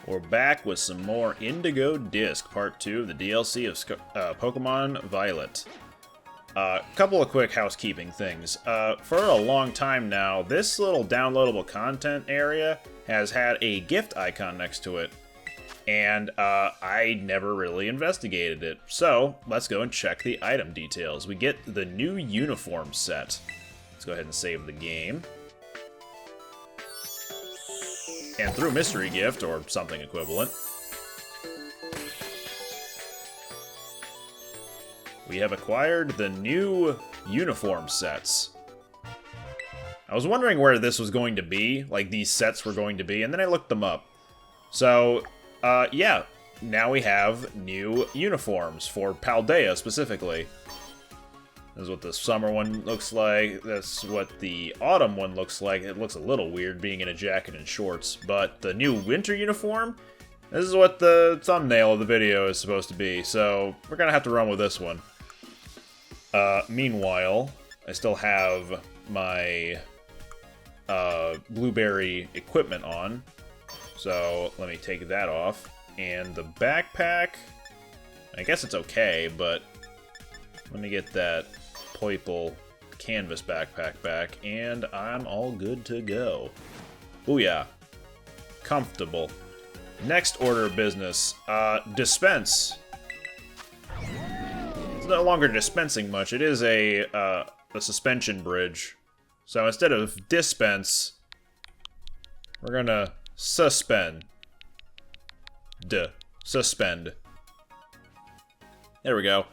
We're back with some more Indigo Disc, Part 2 of the DLC of Pokemon Violet. Couple of quick housekeeping things. For a long time now, this little downloadable content area has had a gift icon next to it, and I never really investigated it. So, let's go and check the item details. We get the new uniform set. Let's go ahead and save the game. And through mystery gift, or something equivalent, we have acquired the new uniform sets. I was wondering where this was going to be, like these sets were going to be, and then I looked them up. So, yeah, now we have new uniforms for Paldea specifically. This is what the summer one looks like. That's what the autumn one looks like. It looks a little weird being in a jacket and shorts. But the new winter uniform, this is what the thumbnail of the video is supposed to be. So we're going to have to run with this one. Meanwhile, I still have my blueberry equipment on. So let me take that off. And the backpack, I guess it's okay, but let me get that purple canvas backpack back, and I'm all good to go. Booyah. Comfortable. Next order of business. Dispense. It's no longer dispensing much. It is a suspension bridge. So instead of dispense, we're gonna suspend. Suspend. There we go.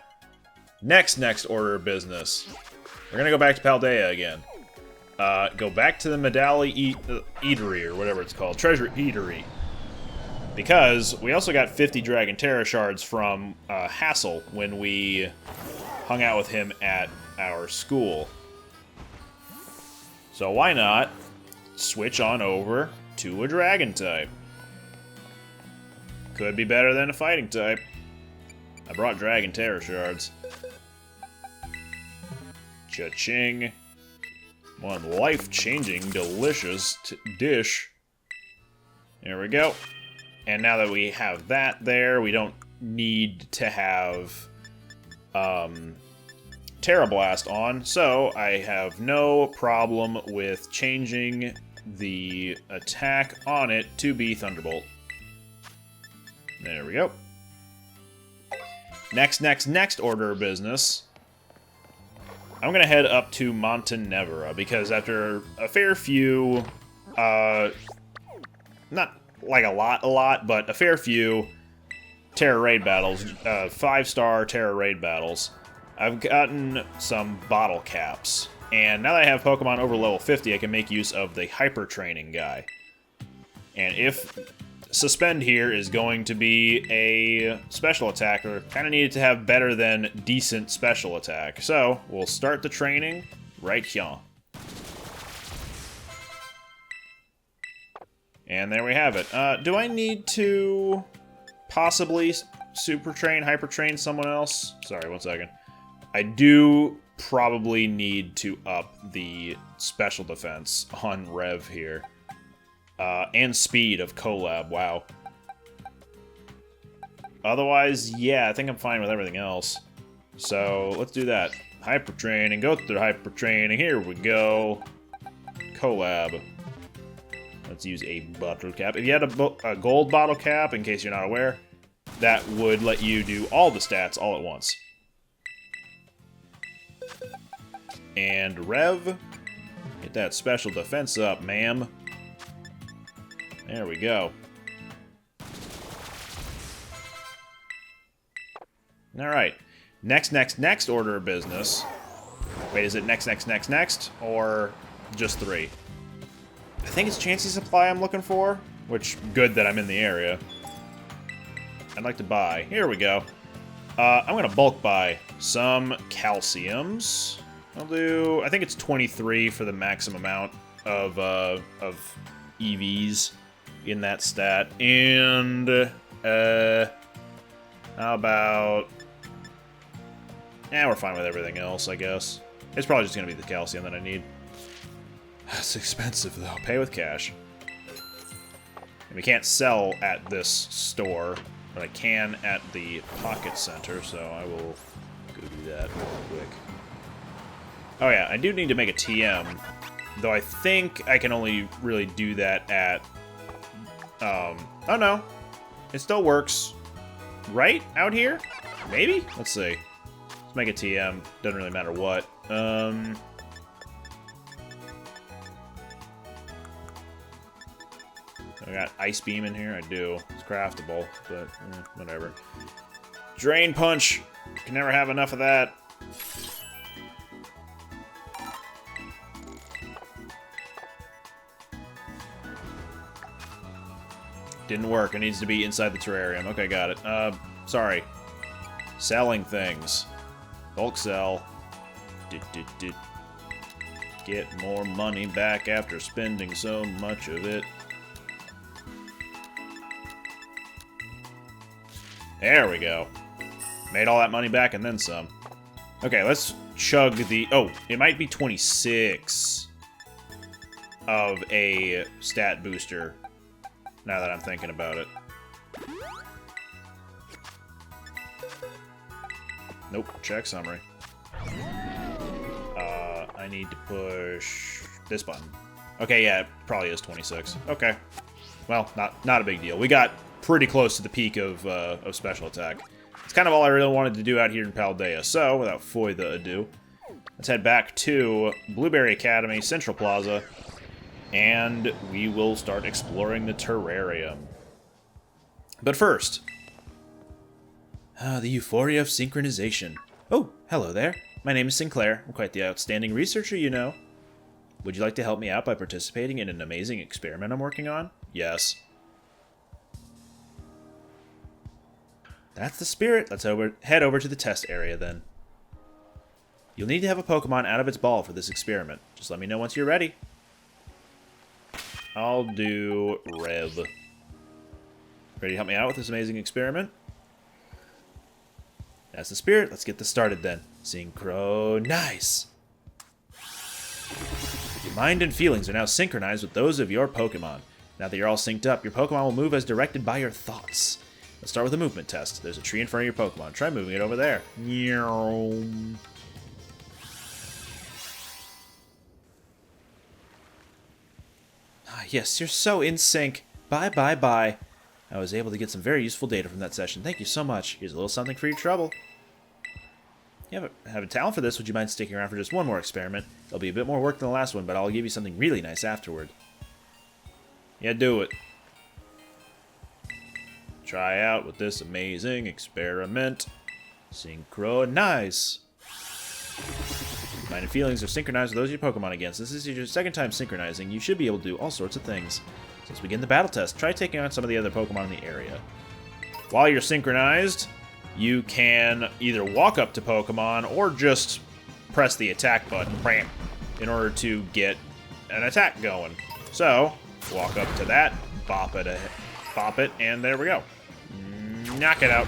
Next order of business. We're gonna go back to Paldea again. Go back to the Medalli Eatery, or whatever it's called. Treasure Eatery. Because we also got 50 Dragon Terra shards from Hassel when we hung out with him at our school. So why not switch on over to a Dragon type? Could be better than a Fighting type. I brought Dragon Terra shards. Cha-ching. One life-changing, delicious dish. There we go. And now that we have that there, we don't need to have Terra Blast on. So I have no problem with changing the attack on it to be Thunderbolt. There we go. Next order of business. I'm gonna head up to Montenevera, because after a fair few, not like a lot, but a fair few Terra Raid battles, 5-star Terra Raid battles, I've gotten some bottle caps. And now that I have Pokemon over level 50, I can make use of the Hyper Training guy. And if Suspend here is going to be a special attacker, kind of needed to have better than decent special attack. So, we'll start the training right here. And there we have it. Do I need to possibly super train, hyper train someone else? Sorry, one second. I do probably need to up the special defense on Rev here. And speed of Collab, wow. Otherwise, yeah, I think I'm fine with everything else. So, let's do that. Hyper Training, go through Hyper Training, here we go. Collab. Let's use a bottle cap. If you had a gold bottle cap, in case you're not aware, that would let you do all the stats all at once. And Rev, get that special defense up, ma'am. There we go. Alright. Next order of business. Wait, is it next? Or just 3? I think it's Chansey Supply I'm looking for. Which, good that I'm in the area. I'd like to buy. Here we go. I'm gonna bulk buy some calciums. I'll do, I think it's 23 for the maximum amount of EVs in that stat. And, how about, we're fine with everything else, I guess. It's probably just gonna be the calcium that I need. It's expensive, though. Pay with cash. We can't sell at this store, but I can at the Pocket Center, so I will go do that real quick. Oh yeah, I do need to make a TM, though I think I can only really do that at... oh no, it still works. Right? Out here? Maybe? Let's see. Let's make a TM. Doesn't really matter what. I got Ice Beam in here. I do. It's craftable, but whatever. Drain Punch. Can never have enough of that. Didn't work. It needs to be inside the terrarium. Okay, got it. Sorry. Selling things. Bulk sell. Get more money back after spending so much of it. There we go. Made all that money back and then some. Okay, let's chug the... Oh, it might be 26 of a stat booster, now that I'm thinking about it. Nope, check summary. I need to push this button. Okay, yeah, it probably is 26. Okay. Well, not a big deal. We got pretty close to the peak of special attack. It's kind of all I really wanted to do out here in Paldea. So, without further ado, let's head back to Blueberry Academy, Central Plaza, and we will start exploring the terrarium. But first, the euphoria of synchronization. Oh, hello there. My name is Sinclair. I'm quite the outstanding researcher, you know. Would you like to help me out by participating in an amazing experiment I'm working on? Yes. That's the spirit. Let's head over to the test area, then. You'll need to have a Pokemon out of its ball for this experiment. Just let me know once you're ready. I'll do Rev. Ready to help me out with this amazing experiment? That's the spirit. Let's get this started, then. Synchronize! Your mind and feelings are now synchronized with those of your Pokemon. Now that you're all synced up, your Pokemon will move as directed by your thoughts. Let's start with a movement test. There's a tree in front of your Pokemon. Try moving it over there. Ah, yes, you're so in sync. Bye, bye, bye. I was able to get some very useful data from that session. Thank you so much. Here's a little something for your trouble. You have a talent for this. Would you mind sticking around for just one more experiment? It'll be a bit more work than the last one, but I'll give you something really nice afterward. Yeah, do it. Try out with this amazing experiment. Synchronize. Mind and feelings are synchronized with those of your Pokemon again. Since this is your second time synchronizing, you should be able to do all sorts of things. So let's begin the battle test. Try taking on some of the other Pokemon in the area. While you're synchronized, you can either walk up to Pokemon or just press the attack button in order to get an attack going. So, walk up to that, bop it, and there we go. Knock it out.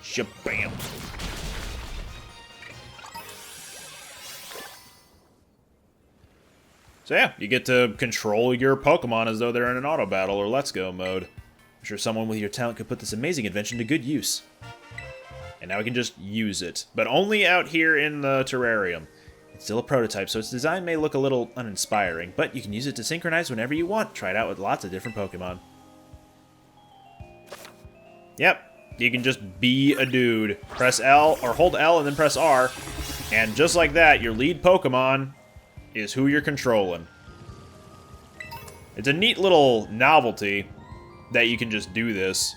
Shabam. So yeah, you get to control your Pokemon as though they're in an auto battle or Let's Go mode. I'm sure someone with your talent could put this amazing invention to good use. And now we can just use it, but only out here in the terrarium. It's still a prototype, so its design may look a little uninspiring, but you can use it to synchronize whenever you want. Try it out with lots of different Pokemon. Yep, you can just be a dude. Press L, or hold L and then press R, and just like that, your lead Pokemon is who you're controlling. It's a neat little novelty that you can just do this.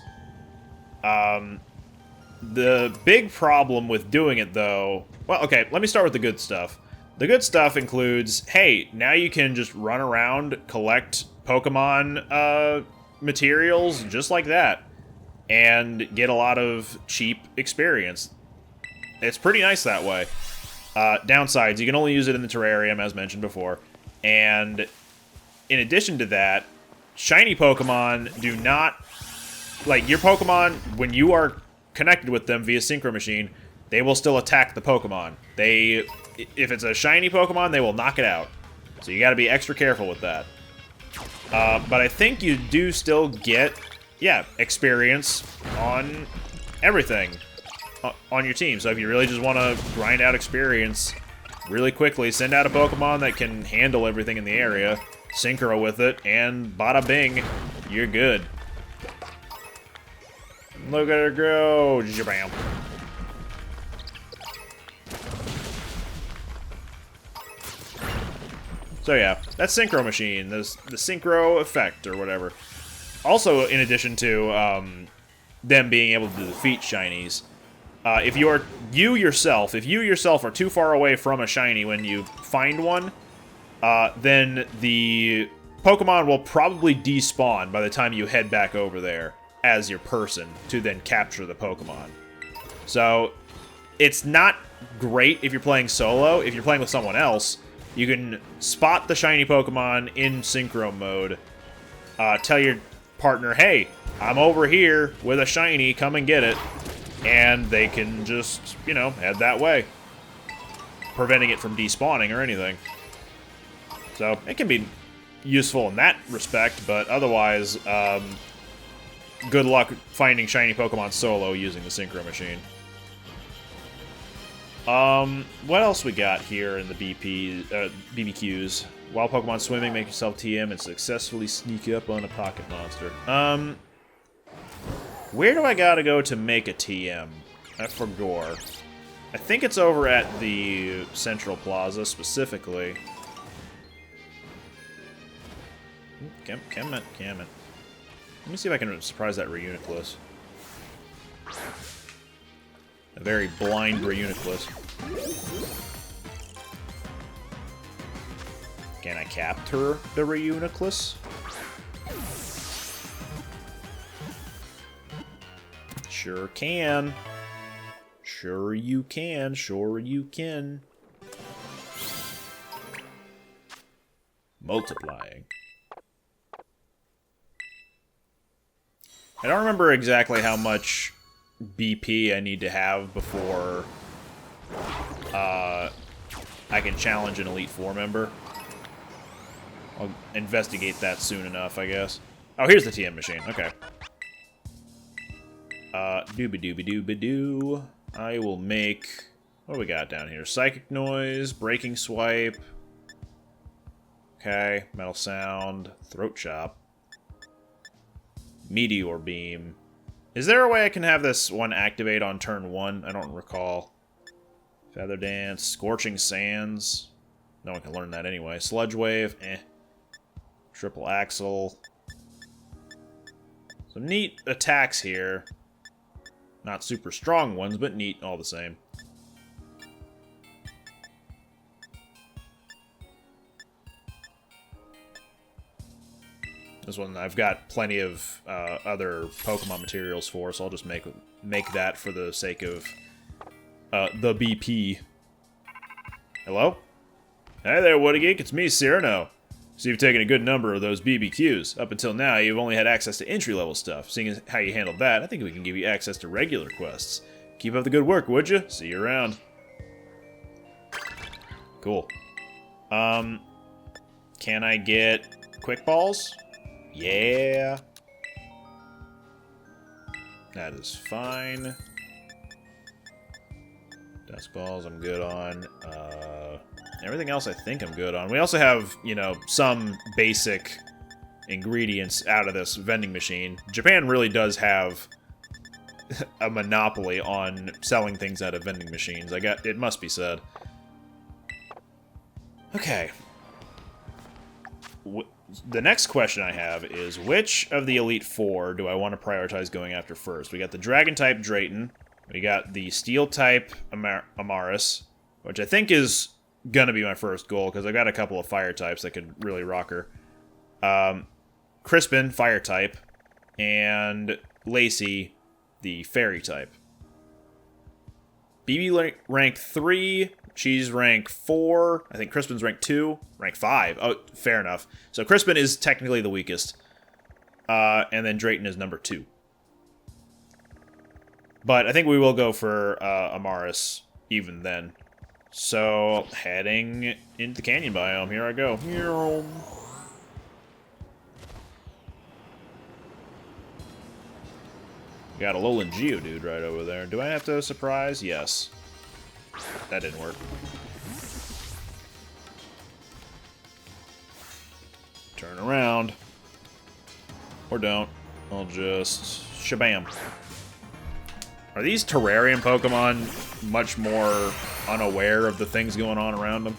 The big problem with doing it, though... Well, okay, let me start with the good stuff. The good stuff includes, hey, now you can just run around, collect Pokemon materials just like that, and get a lot of cheap experience. It's pretty nice that way. Downsides, you can only use it in the terrarium, as mentioned before. And in addition to that, shiny Pokemon do not... Like, your Pokemon, when you are connected with them via Synchro Machine, they will still attack the Pokemon. If it's a shiny Pokemon, they will knock it out. So you gotta be extra careful with that. But I think you do still get, yeah, experience on everything on your team. So if you really just want to grind out experience really quickly, send out a Pokemon that can handle everything in the area, synchro with it, and bada bing, you're good. Look at her go! Jabam. So yeah, that's Synchro Machine, the Synchro effect, or whatever. Also, in addition to them being able to defeat Shinies, if you yourself are too far away from a Shiny when you find one, then the Pokemon will probably despawn by the time you head back over there as your person to then capture the Pokemon. So, it's not great if you're playing solo. If you're playing with someone else, you can spot the shiny Pokemon in Synchro mode. Tell your partner, hey, I'm over here with a shiny, come and get it. And they can just, you know, head that way, preventing it from despawning or anything. So, it can be useful in that respect, but otherwise, good luck finding shiny Pokemon solo using the Synchro Machine. What else we got here in the BBQs? While Pokemon swimming, make yourself TM and successfully sneak up on a pocket monster. Where do I gotta go to make a TM? For Gore. I think it's over at the Central Plaza, specifically. Come on. Let me see if I can surprise that Reuniclus. A very blind Reuniclus. Can I capture the Reuniclus? Sure can. Sure you can. Sure you can. Multiplying. I don't remember exactly how much BP I need to have before I can challenge an Elite Four member. I'll investigate that soon enough, I guess. Oh, here's the TM machine. Okay. Dooby-dooby-dooby-doo. I will make... What do we got down here? Psychic Noise, Breaking Swipe. Okay, Metal Sound, Throat Chop. Meteor Beam. Is there a way I can have this one activate on turn 1? I don't recall. Feather Dance, Scorching Sands. No one can learn that anyway. Sludge Wave, Triple Axle. Some neat attacks here. Not super strong ones, but neat all the same. This one I've got plenty of other Pokemon materials for, so I'll just make that for the sake of the BP. Hello? Hey there, Woody Geek. It's me, Cyrano. So you've taken a good number of those BBQs. Up until now, you've only had access to entry-level stuff. Seeing as how you handled that, I think we can give you access to regular quests. Keep up the good work, would you? See you around. Cool. Can I get Quick Balls? Yeah. That is fine. Dusk Balls I'm good on. Everything else I think I'm good on. We also have, you know, some basic ingredients out of this vending machine. Japan really does have a monopoly on selling things out of vending machines. It must be said. Okay. The next question I have is, which of the Elite Four do I want to prioritize going after first? We got the Dragon-type Drayton. We got the Steel-type Amaris, which I think is gonna be my first goal, because I've got a couple of Fire types that could really rock her. Crispin, Fire-type, and Lacey, the Fairy-type. BB rank 3, she's rank 4, I think Crispin's rank 2, rank 5. Oh, fair enough. So Crispin is technically the weakest. And then Drayton is number 2. But I think we will go for Amaris even then. So, heading into the canyon biome. Here I go. We got a Alolan Geodude right over there. Do I have to surprise? Yes. That didn't work. Turn around. Or don't. I'll just... shabam. Are these terrarium Pokemon much more unaware of the things going on around them?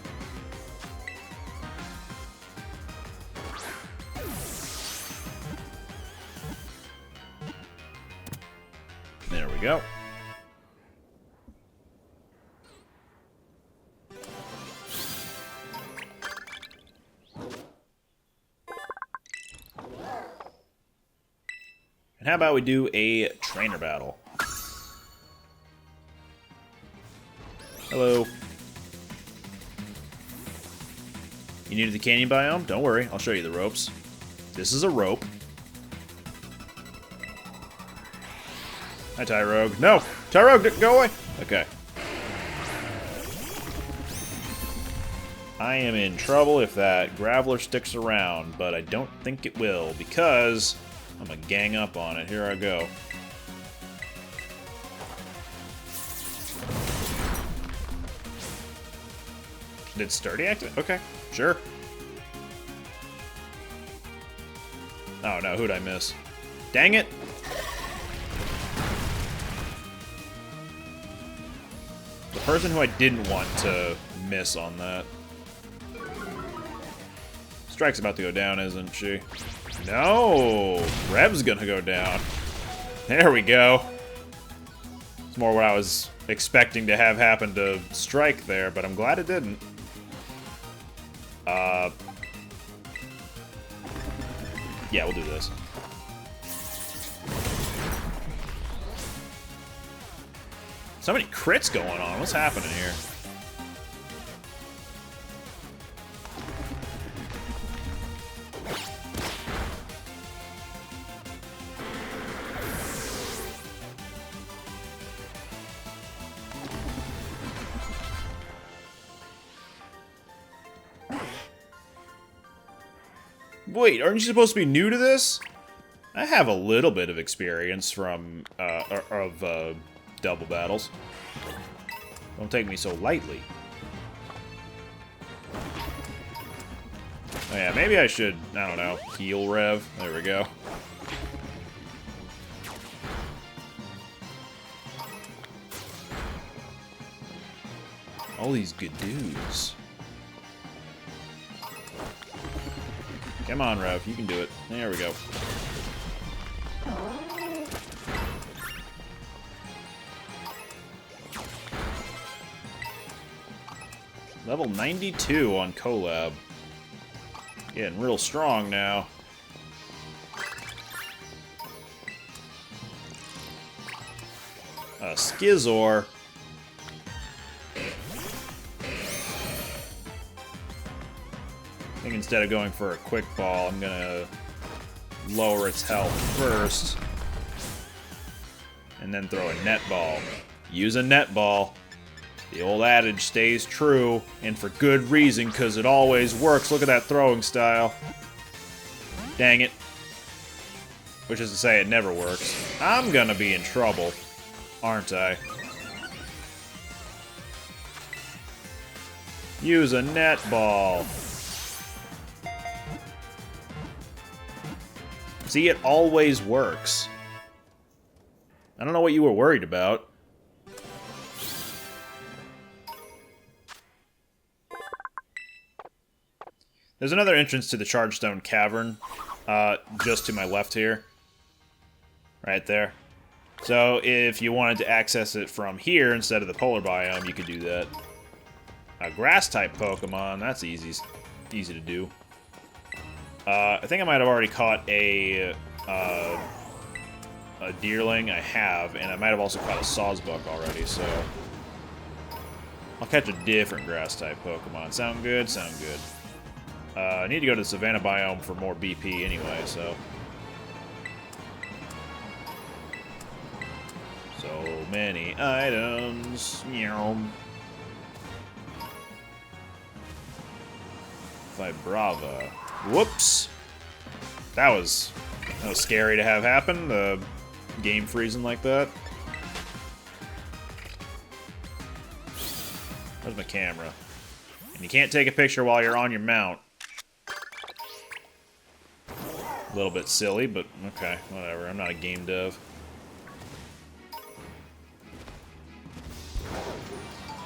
There we go. And how about we do a trainer battle? Hello. You needed the canyon biome? Don't worry, I'll show you the ropes. This is a rope. Hi, Tyrogue. No! Tyrogue, go away! Okay. I am in trouble if that Graveler sticks around, but I don't think it will, because I'm gonna gang up on it. Here I go. Did Sturdy activate? Okay, sure. Oh no, who'd I miss? Dang it! The person who I didn't want to miss on that. Strike's about to go down, isn't she? No! Rev's gonna go down. There we go. It's more what I was expecting to have happen to Strike there, but I'm glad it didn't. Yeah, we'll do this. So many crits going on. What's happening here? Wait, aren't you supposed to be new to this? I have a little bit of experience from, double battles. Don't take me so lightly. Oh yeah, maybe I should, I don't know, heal Rev. There we go. All these good dudes. Come on, Rev, you can do it. There we go. Level 92 on Collab. Getting real strong now. Skizor. I think instead of going for a quick ball, I'm gonna lower its health first. And then throw a net ball. Use a net ball. The old adage stays true, and for good reason, because it always works. Look at that throwing style. Dang it. Which is to say, it never works. I'm gonna be in trouble, aren't I? Use a net ball. See, it always works. I don't know what you were worried about. There's another entrance to the Chargestone Cavern, just to my left here. Right there. So, if you wanted to access it from here instead of the polar biome, you could do that. A grass-type Pokemon, that's easy to do. I think I might have already caught a Deerling. I have, and I might have also caught a Sawsbuck already, so... I'll catch a different grass-type Pokemon. Sound good? Sound good. I need to go to the Savannah biome for more BP anyway, so... So many items. Vibrava. Whoops! That was scary to have happen. The game freezing like that. Where's my camera? And you can't take a picture while you're on your mount. A little bit silly, but okay, whatever. I'm not a game dev.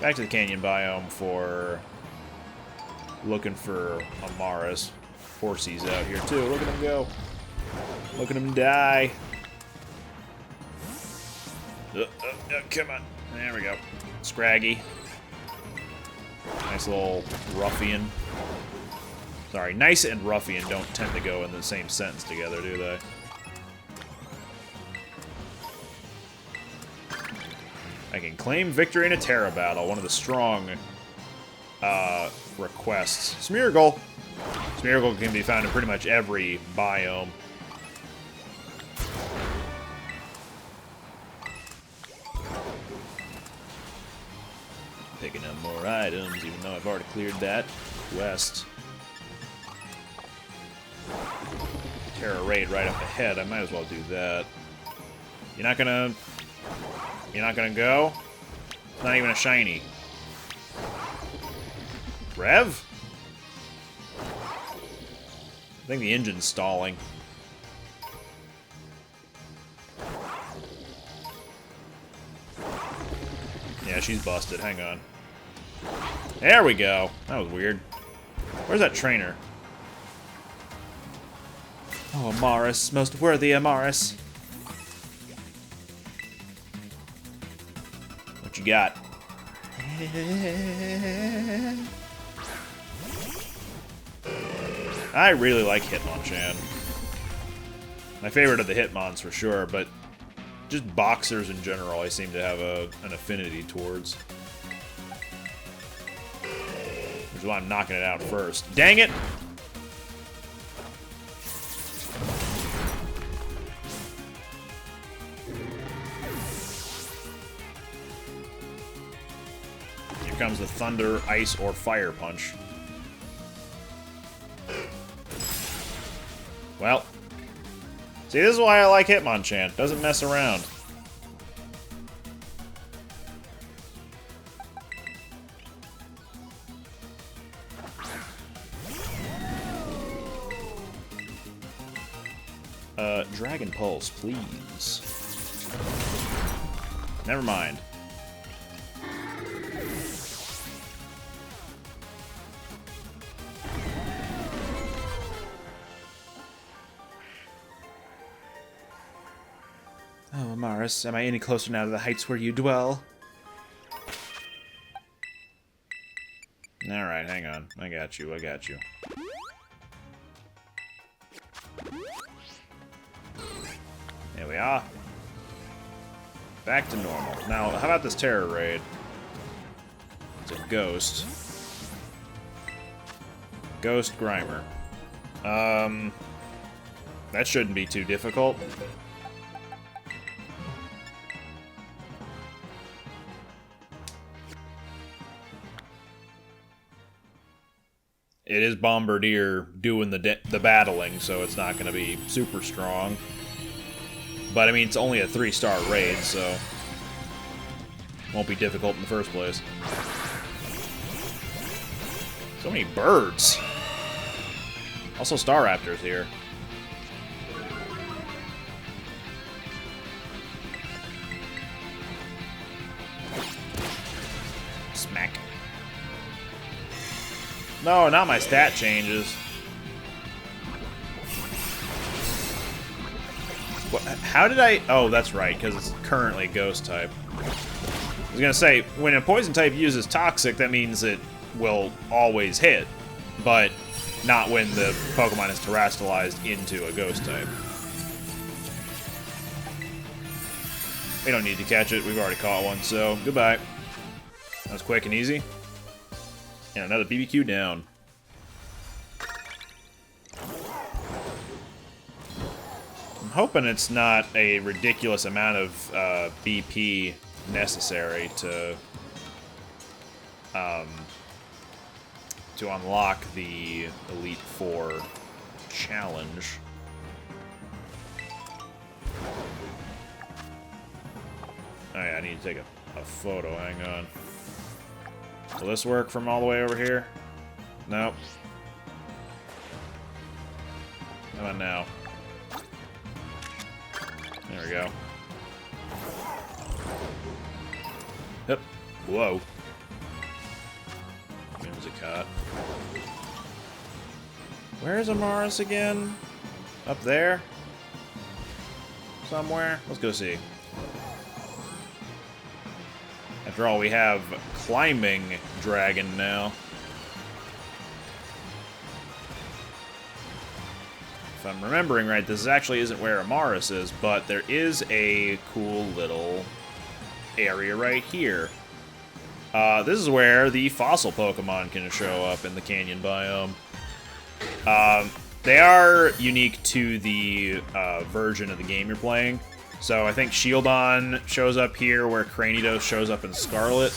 Back to the canyon biome for looking for Amaris. Horsey's out here too. Look at him go. Look at him die. Come on. There we go. Scraggy. Nice little ruffian. Sorry, nice and ruffian don't tend to go in the same sentence together, do they? I can claim victory in a Terra battle, one of the strong requests. Smeargle! Smeargle can be found in pretty much every biome. Picking up more items, even though I've already cleared that quest. Terra raid right up ahead. I might as well do that. You're not gonna go? It's not even a shiny. Rev? I think the engine's stalling. Yeah, she's busted. Hang on. There we go. That was weird. Where's that trainer? Oh, Amaris. Most worthy Amaris. What you got? I really like Hitmonchan. My favorite of the Hitmons for sure, but just boxers in general I seem to have an affinity towards. Which is why I'm knocking it out first. Dang it! Here comes the Thunder, Ice, or Fire Punch. Well, see, this is why I like Hitmonchan. Doesn't mess around. Dragon Pulse, please. Never mind. Oh, Amaris, am I any closer now to the heights where you dwell? Alright, hang on. I got you, I got you. There we are. Back to normal. Now, how about this Terror Raid? It's a Ghost. Ghost Grimer. That shouldn't be too difficult. It is Bombardier doing the battling, so it's not going to be super strong. But, I mean, it's only a 3-star raid, so won't be difficult in the first place. So many birds. Also Staraptors here. Smack. No, not my stat changes. What, how did I... Oh, that's right, because it's currently Ghost type. I was gonna say, when a Poison type uses Toxic, that means it will always hit, but not when the Pokemon is terastallized into a Ghost type. We don't need to catch it, we've already caught one, so goodbye. That was quick and easy. And another BBQ down. I'm hoping it's not a ridiculous amount of BP necessary to unlock the Elite Four challenge. Oh yeah, I need to take a photo. Hang on. Will this work from all the way over here? Nope. How about now? There we go. Yep. Whoa. Cut. Where is Amaris again? Up there? Somewhere? Let's go see. After all, we have climbing dragon now. If I'm remembering right, this actually isn't where Amaris is, but there is a cool little area right here. This is where the fossil Pokemon can show up in the canyon biome. They are unique to the version of the game you're playing. So I think Shieldon shows up here where Cranidos shows up in Scarlet.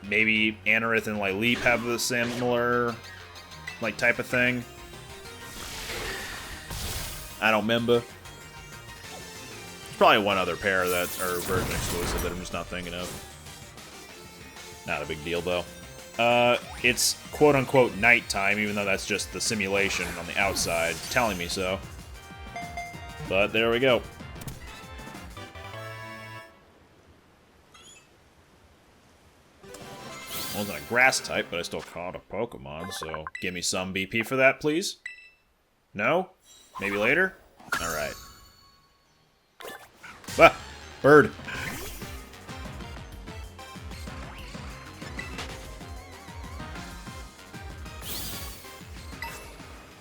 Maybe Anorith and Lileep have a similar type of thing. I don't remember. There's probably one other pair that are version exclusive that I'm just not thinking of. Not a big deal, though. It's quote-unquote nighttime, even though that's just the simulation on the outside telling me so. But there we go. Wasn't a grass type, but I still caught a Pokemon, so give me some BP for that, please. No? Maybe later? Alright. Ah! Bird!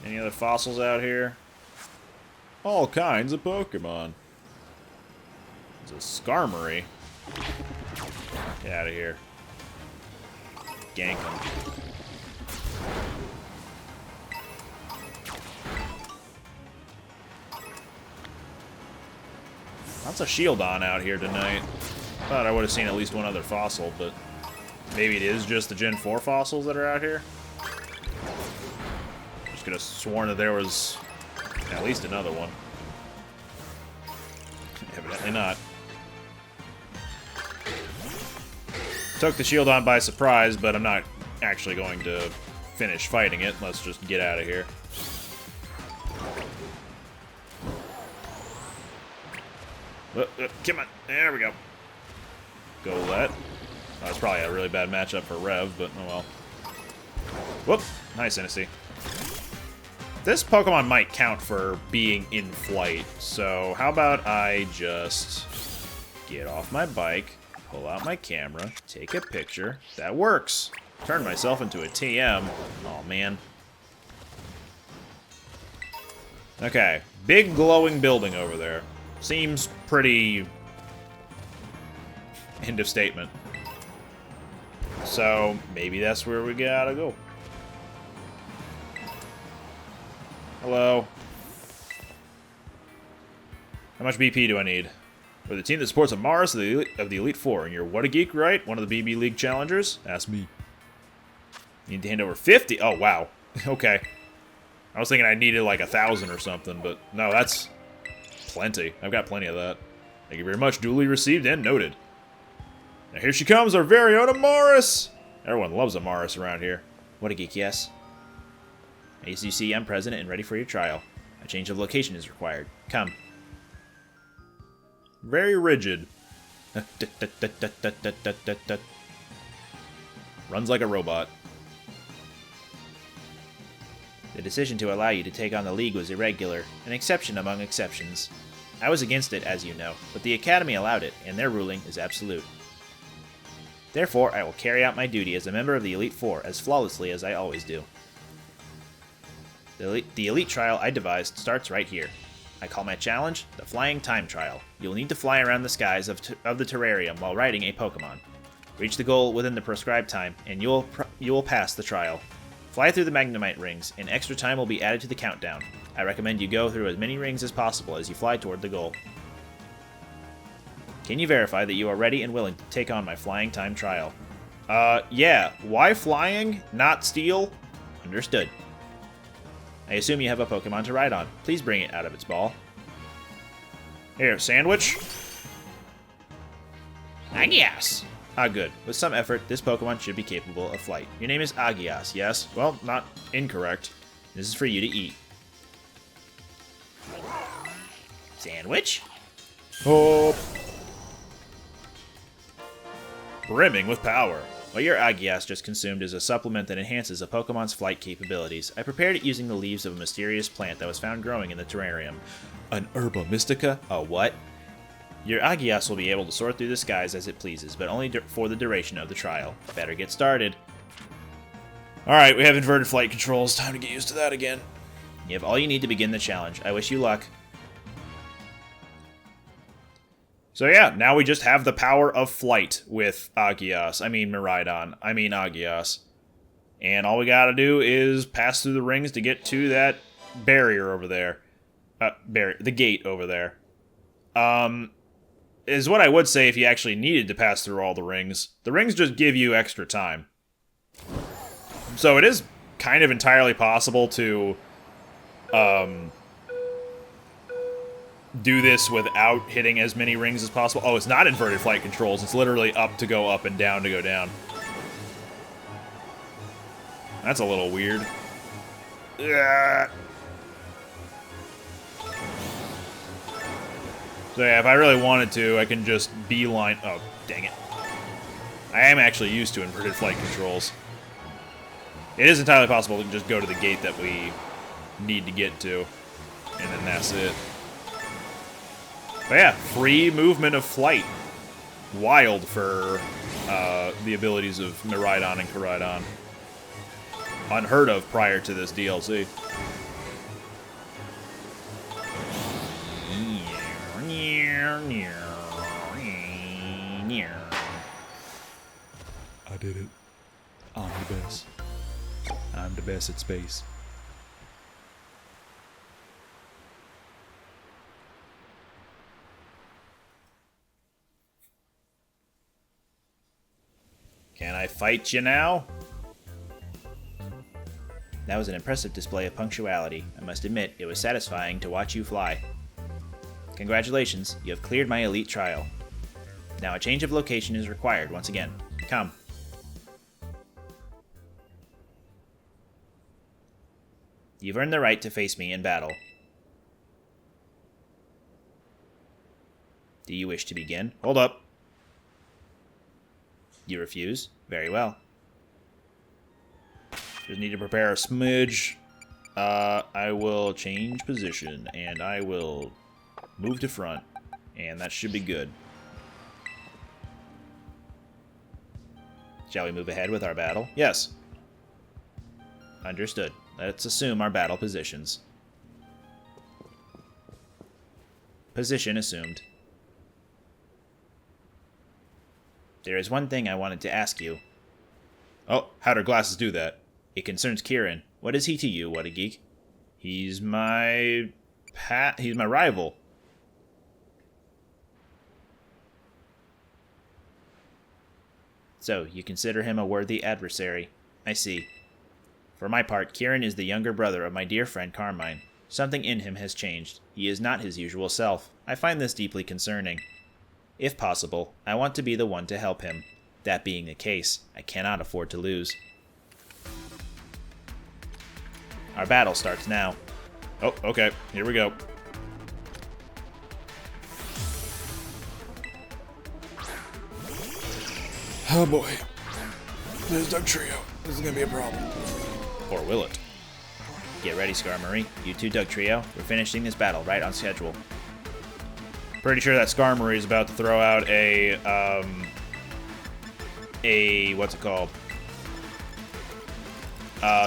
Any other fossils out here? All kinds of Pokemon. It's a Skarmory. Get out of here. Gank him. Lots of Shieldon out here tonight. Thought I would have seen at least one other fossil, but maybe it is just the Gen 4 fossils that are out here. Just could have sworn that there was at least another one. Evidently not. Took the Shieldon by surprise, but I'm not actually going to finish fighting it. Let's just get out of here. Come on. There we go. Golett. Oh, that's probably a really bad matchup for Rev, but oh well. Whoop. Nice, Innisy. This Pokemon might count for being in flight, so how about I just get off my bike, pull out my camera, take a picture. That works. Turn myself into a TM. Oh, man. Okay. Big glowing building over there. Seems pretty... end of statement. So, maybe that's where we gotta go. Hello. How much BP do I need? We're the team that supports Amaris of the Elite Four, and you're what a geek, right? One of the BB League challengers? Ask me. You need to hand over 50? Oh, wow. Okay. I was thinking I needed like 1,000 or something, but no, that's plenty. I've got plenty of that. Thank you very much. Duly received and noted. Now here she comes, our very own Amaris! Everyone loves Amaris around here. What a geek, yes. As you see, I'm present and ready for your trial. A change of location is required. Come. Very rigid. Runs like a robot. The decision to allow you to take on the League was irregular, an exception among exceptions. I was against it, as you know, but the Academy allowed it, and their ruling is absolute. Therefore, I will carry out my duty as a member of the Elite Four as flawlessly as I always do. The Elite Trial I devised starts right here. I call my challenge the Flying Time Trial. You'll need to fly around the skies of the terrarium while riding a Pokemon. Reach the goal within the prescribed time, and you will pass the trial. Fly through the Magnemite rings, and extra time will be added to the countdown. I recommend you go through as many rings as possible as you fly toward the goal. Can you verify that you are ready and willing to take on my Flying Time Trial? Yeah. Why flying? Not steel? Understood. I assume you have a Pokemon to ride on. Please bring it out of its ball. Here, sandwich. Agias! Ah, good. With some effort, this Pokemon should be capable of flight. Your name is Agias, yes? Well, not incorrect. This is for you to eat. Sandwich? Oh! Brimming with power. What your Agias just consumed is a supplement that enhances a Pokemon's flight capabilities. I prepared it using the leaves of a mysterious plant that was found growing in the terrarium. An Herba Mystica? A what? Your Agias will be able to soar through the skies as it pleases, but only for the duration of the trial. Better get started. Alright, we have inverted flight controls. Time to get used to that again. You have all you need to begin the challenge. I wish you luck. So yeah, now we just have the power of flight with Agias. I mean Miraidon. I mean Agias. And all we gotta do is pass through the rings to get to that barrier over there. The gate over there. Is what I would say if you actually needed to pass through all the rings. The rings just give you extra time. So it is kind of entirely possible to do this without hitting as many rings as possible. Oh, it's not inverted flight controls. It's literally up to go up and down to go down. That's a little weird. Ugh. So yeah, if I really wanted to, I can just beeline... Oh, dang it. I am actually used to inverted flight controls. It is entirely possible to just go to the gate that we need to get to. And then that's it. But yeah, free movement of flight. Wild for the abilities of Miraidon and Koraidon. Unheard of prior to this DLC. I did it. I'm the best. I'm the best at space. Can I fight you now? That was an impressive display of punctuality. I must admit, it was satisfying to watch you fly. Congratulations, you have cleared my elite trial. Now a change of location is required once again. Come. You've earned the right to face me in battle. Do you wish to begin? Hold up. You refuse? Very well. Just need to prepare a smidge. I will change position, and I will move to front, and that should be good. Shall we move ahead with our battle? Yes. Understood. Let's assume our battle positions. Position assumed. There is one thing I wanted to ask you. Oh, how'd her glasses do that? It concerns Kieran. What is he to you, what a geek? He's my rival. So, you consider him a worthy adversary. I see. For my part, Kieran is the younger brother of my dear friend Carmine. Something in him has changed. He is not his usual self. I find this deeply concerning. If possible, I want to be the one to help him. That being the case, I cannot afford to lose. Our battle starts now. Oh, okay. Here we go. Oh boy. There's Doug Trio. This is gonna be a problem. Or will it? Get ready, Skarmory. You two, Doug Trio. We're finishing this battle right on schedule. Pretty sure that Skarmory is about to throw out a what's it called?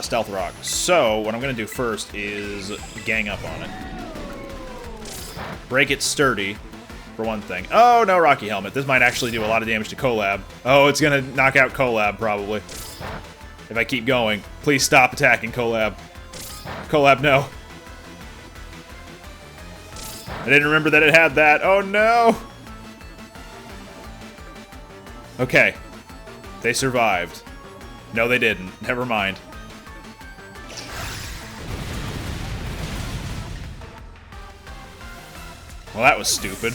Stealth Rock. So, what I'm going to do first is gang up on it. Break it sturdy, for one thing. Oh, no Rocky Helmet. This might actually do a lot of damage to Collab. Oh, it's going to knock out Collab, probably. If I keep going. Please stop attacking Collab. Collab, no. I didn't remember that it had that. Oh, no. Okay. They survived. No, they didn't. Never mind. Well, that was stupid.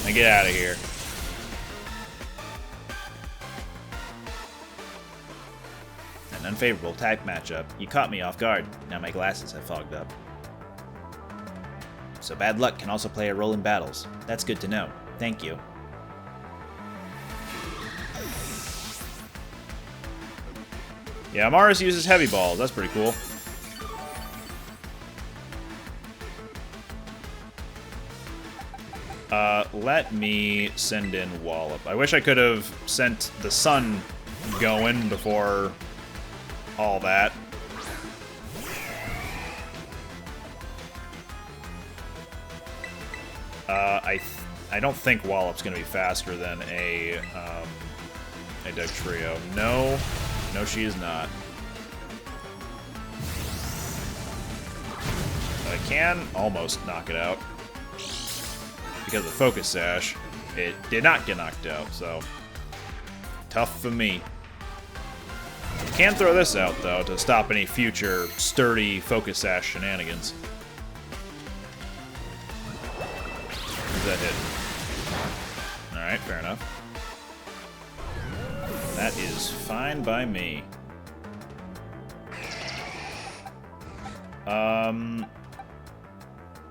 Now get out of here. An unfavorable tag matchup. You caught me off guard. Now my glasses have fogged up. So bad luck can also play a role in battles. That's good to know. Thank you. Yeah, Mars uses heavy balls. That's pretty cool. Let me send in Wallop. I wish I could have sent the sun going before all that. I don't think Wallop's gonna be faster than a Dugtrio. No, she is not. But I can almost knock it out because of Focus Sash. It did not get knocked out, so tough for me. Can throw this out though to stop any future sturdy Focus Sash shenanigans. Does that hit? Alright, fair enough. That is fine by me.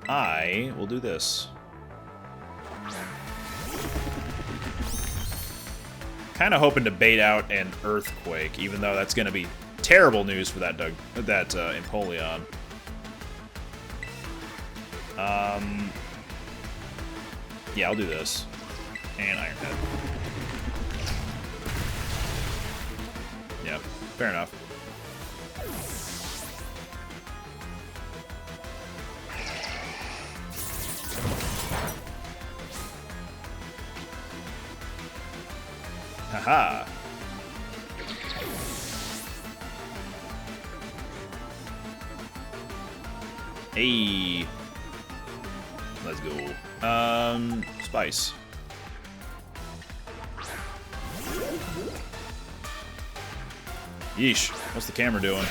I will do this. Kind of hoping to bait out an Earthquake, even though that's going to be terrible news for that Empoleon. Yeah, I'll do this. And Iron Head. Yeah, fair enough. Haha. Hey. Let's go. Spice. Yeesh. What's the camera doing?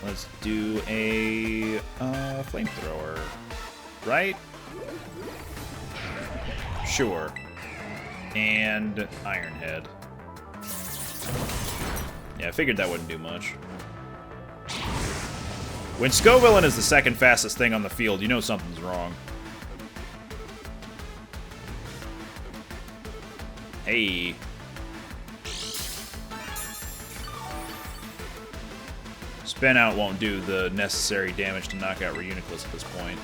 Let's do a flamethrower. Right? Sure. And Iron Head. Yeah, I figured that wouldn't do much. When Scovillain is the second fastest thing on the field, you know something's wrong. Hey. Spin out won't do the necessary damage to knock out Reuniclus at this point.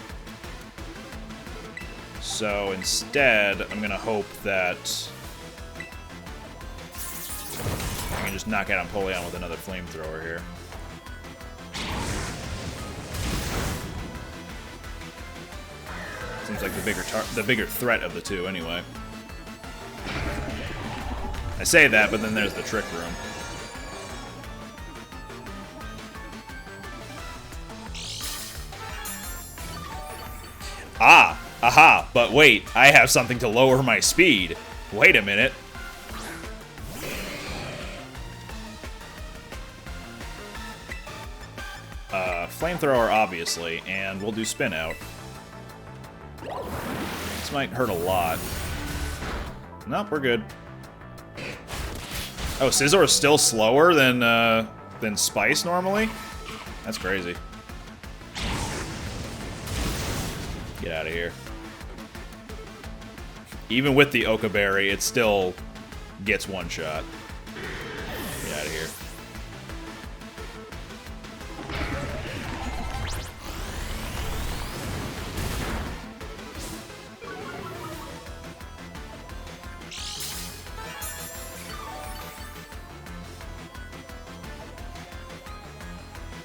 So instead, I'm going to hope that I can just knock out Empoleon with another flamethrower here. Seems like the bigger threat of the two, anyway. I say that, but then there's the Trick Room. Ah! Aha! But wait, I have something to lower my speed. Wait a minute. Flamethrower, obviously, and we'll do Spin Out. This might hurt a lot. Nope, we're good. Oh, Scizor is still slower than Spice normally? That's crazy. Get out of here. Even with the Oka Berry, it still gets one shot. Get out of here.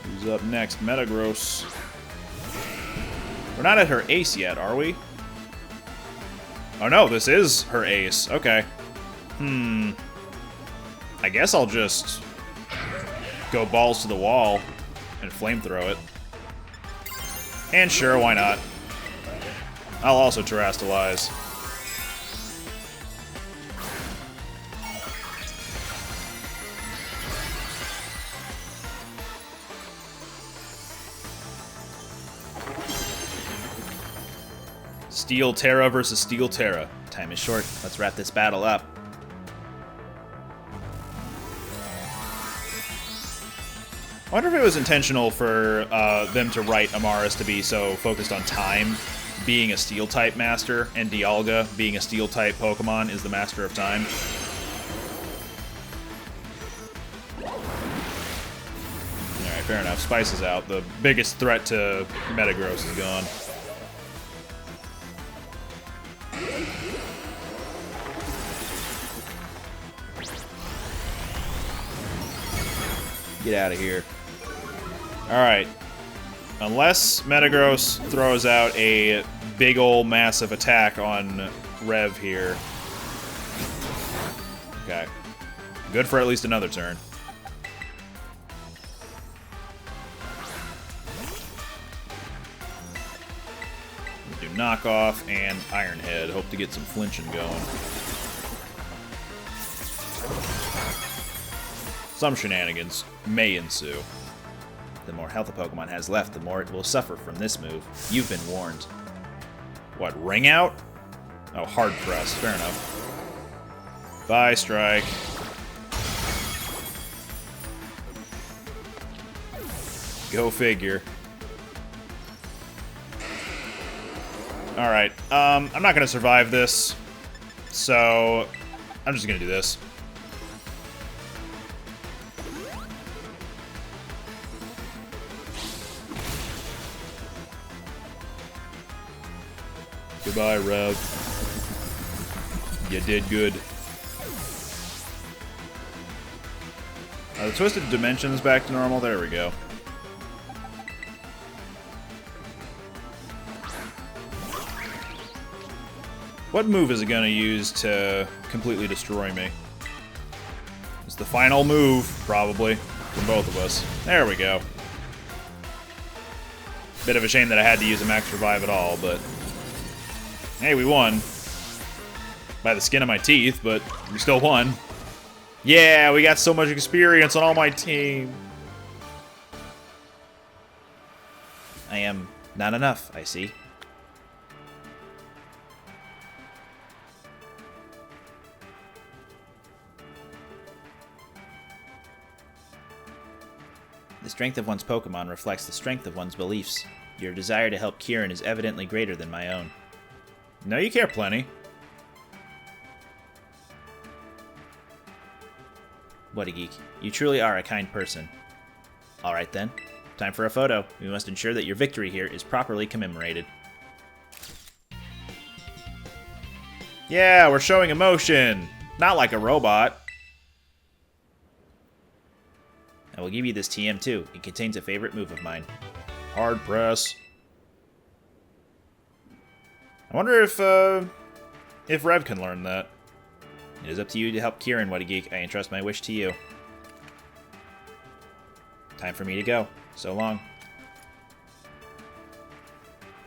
Who's up next? Metagross. We're not at her ace yet, are we? Oh no, this is her ace. Okay. I guess I'll just go balls to the wall and flamethrow it. And sure, why not? I'll also Terrastalize. Steel Terra versus Steel Terra. Time is short. Let's wrap this battle up. I wonder if it was intentional for them to write Amaris to be so focused on time, being a Steel-type master, and Dialga, being a Steel-type Pokemon, is the master of time. Alright, fair enough. Spice is out. The biggest threat to Metagross is gone. Get out of here. Alright. Unless Metagross throws out a big ol' massive attack on Rev here. Okay. Good for at least another turn. Do knockoff and Iron Head. Hope to get some flinching going. Some shenanigans may ensue. The more health a Pokemon has left, the more it will suffer from this move. You've been warned. What, Ring Out? Oh, Hard Press. Fair enough. Bye, Strike. Go figure. Alright, I'm not gonna survive this, so I'm just gonna do this. Goodbye, Rev. You did good. The Twisted Dimensions back to normal. There we go. What move is it going to use to completely destroy me? It's the final move, probably, for both of us. There we go. Bit of a shame that I had to use a Max Revive at all, but... Hey, we won. By the skin of my teeth, but we still won. Yeah, we got so much experience on all my team. I am not enough, I see. The strength of one's Pokemon reflects the strength of one's beliefs. Your desire to help Kieran is evidently greater than my own. No, you care plenty. What a geek. You truly are a kind person. Alright then. Time for a photo. We must ensure that your victory here is properly commemorated. Yeah, we're showing emotion! Not like a robot. I will give you this TM too. It contains a favorite move of mine. Hard Press. I wonder if Rev can learn that. It is up to you to help Kieran, what a geek. I entrust my wish to you. Time for me to go. So long.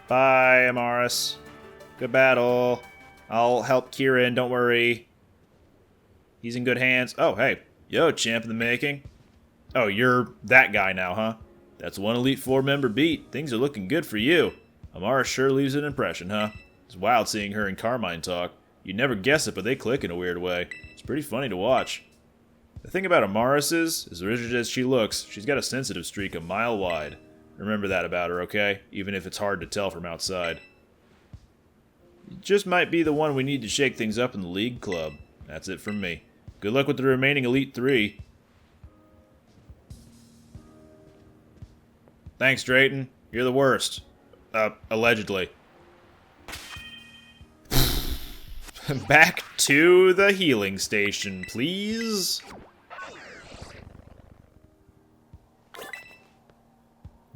Bye, Amaris. Good battle. I'll help Kieran, don't worry. He's in good hands. Oh, hey. Yo, champ in the making. Oh, you're that guy now, huh? That's one Elite Four member beat. Things are looking good for you. Amaris sure leaves an impression, huh? It's wild seeing her and Carmine talk. You'd never guess it, but they click in a weird way. It's pretty funny to watch. The thing about Amaris is, as rigid as she looks, she's got a sensitive streak a mile wide. Remember that about her, okay? Even if it's hard to tell from outside. It just might be the one we need to shake things up in the League Club. That's it from me. Good luck with the remaining Elite Three. Thanks, Drayton. You're the worst. Allegedly. Back to the healing station, please.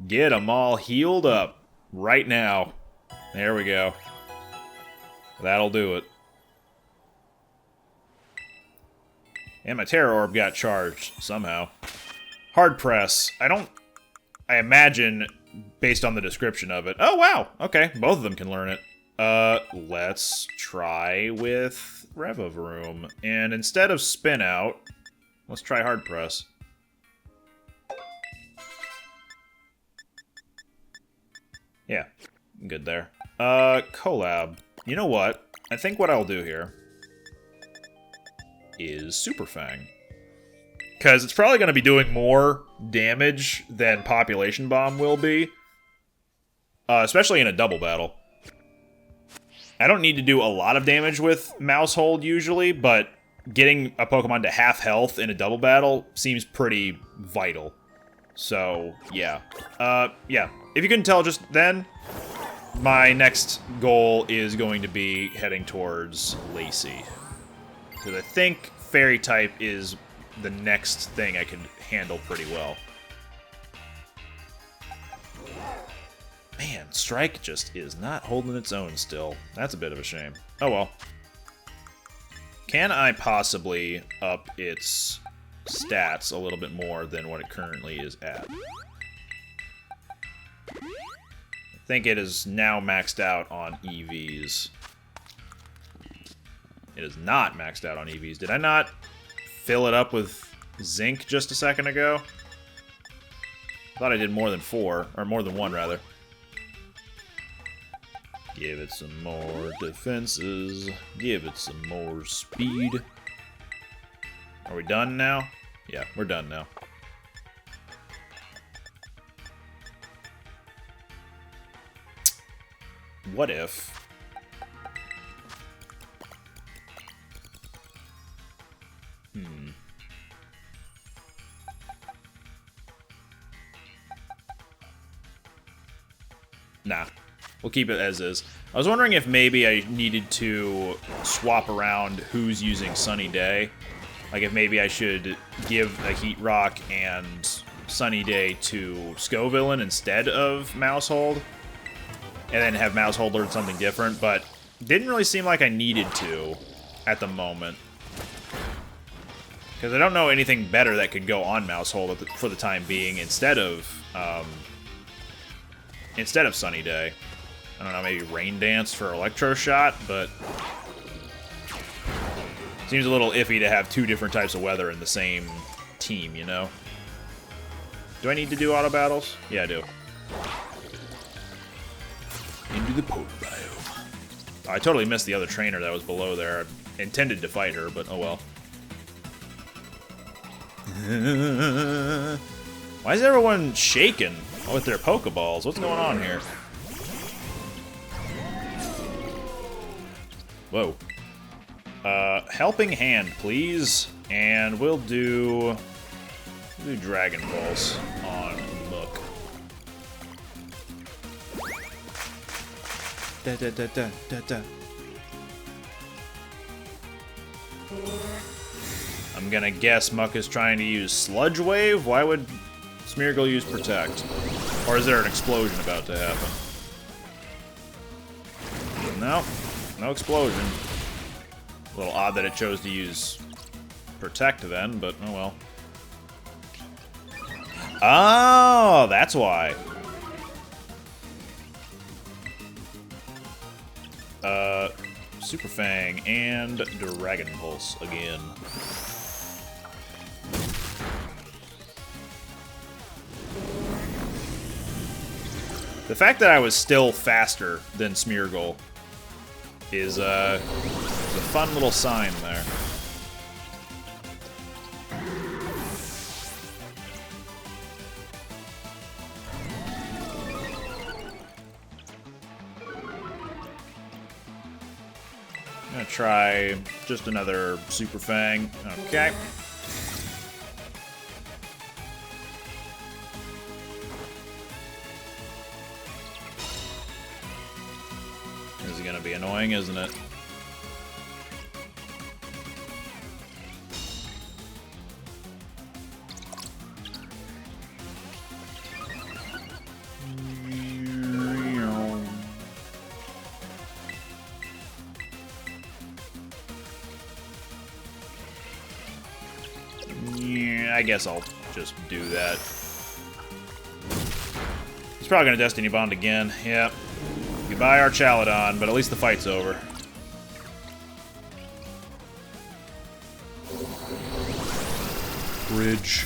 Get them all healed up right now. There we go. That'll do it. And my Terror Orb got charged, somehow. Hard Press. I imagine, based on the description of it... Oh, wow! Okay, both of them can learn it. Let's try with Revavroom. And instead of Spin Out, let's try Hard Press. Yeah, I'm good there. Collab. You know what? I think what I'll do here is Super Fang. Because it's probably going to be doing more damage than Population Bomb will be. Especially in a double battle. I don't need to do a lot of damage with Mouse Hold usually, but getting a Pokemon to half health in a double battle seems pretty vital. So, yeah. Yeah. If you couldn't tell just then, my next goal is going to be heading towards Lacey. Because I think Fairy type is the next thing I can handle pretty well. Man, Strike just is not holding its own still. That's a bit of a shame. Oh well. Can I possibly up its stats a little bit more than what it currently is at? I think it is now maxed out on EVs. It is not maxed out on EVs. Did I not fill it up with zinc just a second ago? Thought I did more than 4, or more than 1 rather. Give it some more defenses. Give it some more speed. Are we done now? Yeah, we're done now. What if... Nah. We'll keep it as is. I was wondering if maybe I needed to swap around who's using Sunny Day. Like if maybe I should give a Heat Rock and Sunny Day to Scovillain instead of Mousehold. And then have Mousehold learn something different, but didn't really seem like I needed to at the moment. Because I don't know anything better that could go on Mousehold for the time being instead of Sunny Day. I don't know, maybe Rain Dance for Electro Shot, but seems a little iffy to have 2 different types of weather in the same team, you know? Do I need to do auto battles? Yeah, I do. Into the Poke Biome. Oh, I totally missed the other trainer that was below there. I intended to fight her, but oh well. Why is everyone shaking with their Pokeballs? What's going on here? Whoa. Helping Hand, please. And we'll do Dragon Pulse on Mook. Da da da da da da. I'm gonna guess Muck is trying to use Sludge Wave. Why would Smeargle use Protect? Or is there an explosion about to happen? No. No explosion. A little odd that it chose to use Protect then, but oh well. Oh, that's why. Super Fang and Dragon Pulse again. The fact that I was still faster than Smeargle is a fun little sign there. I'm gonna try just another Super Fang. Okay. This is gonna be annoying, isn't it? I guess I'll just do that. He's probably gonna Destiny Bond again. Yep. Goodbye, our Chaladon, but at least the fight's over. Bridge.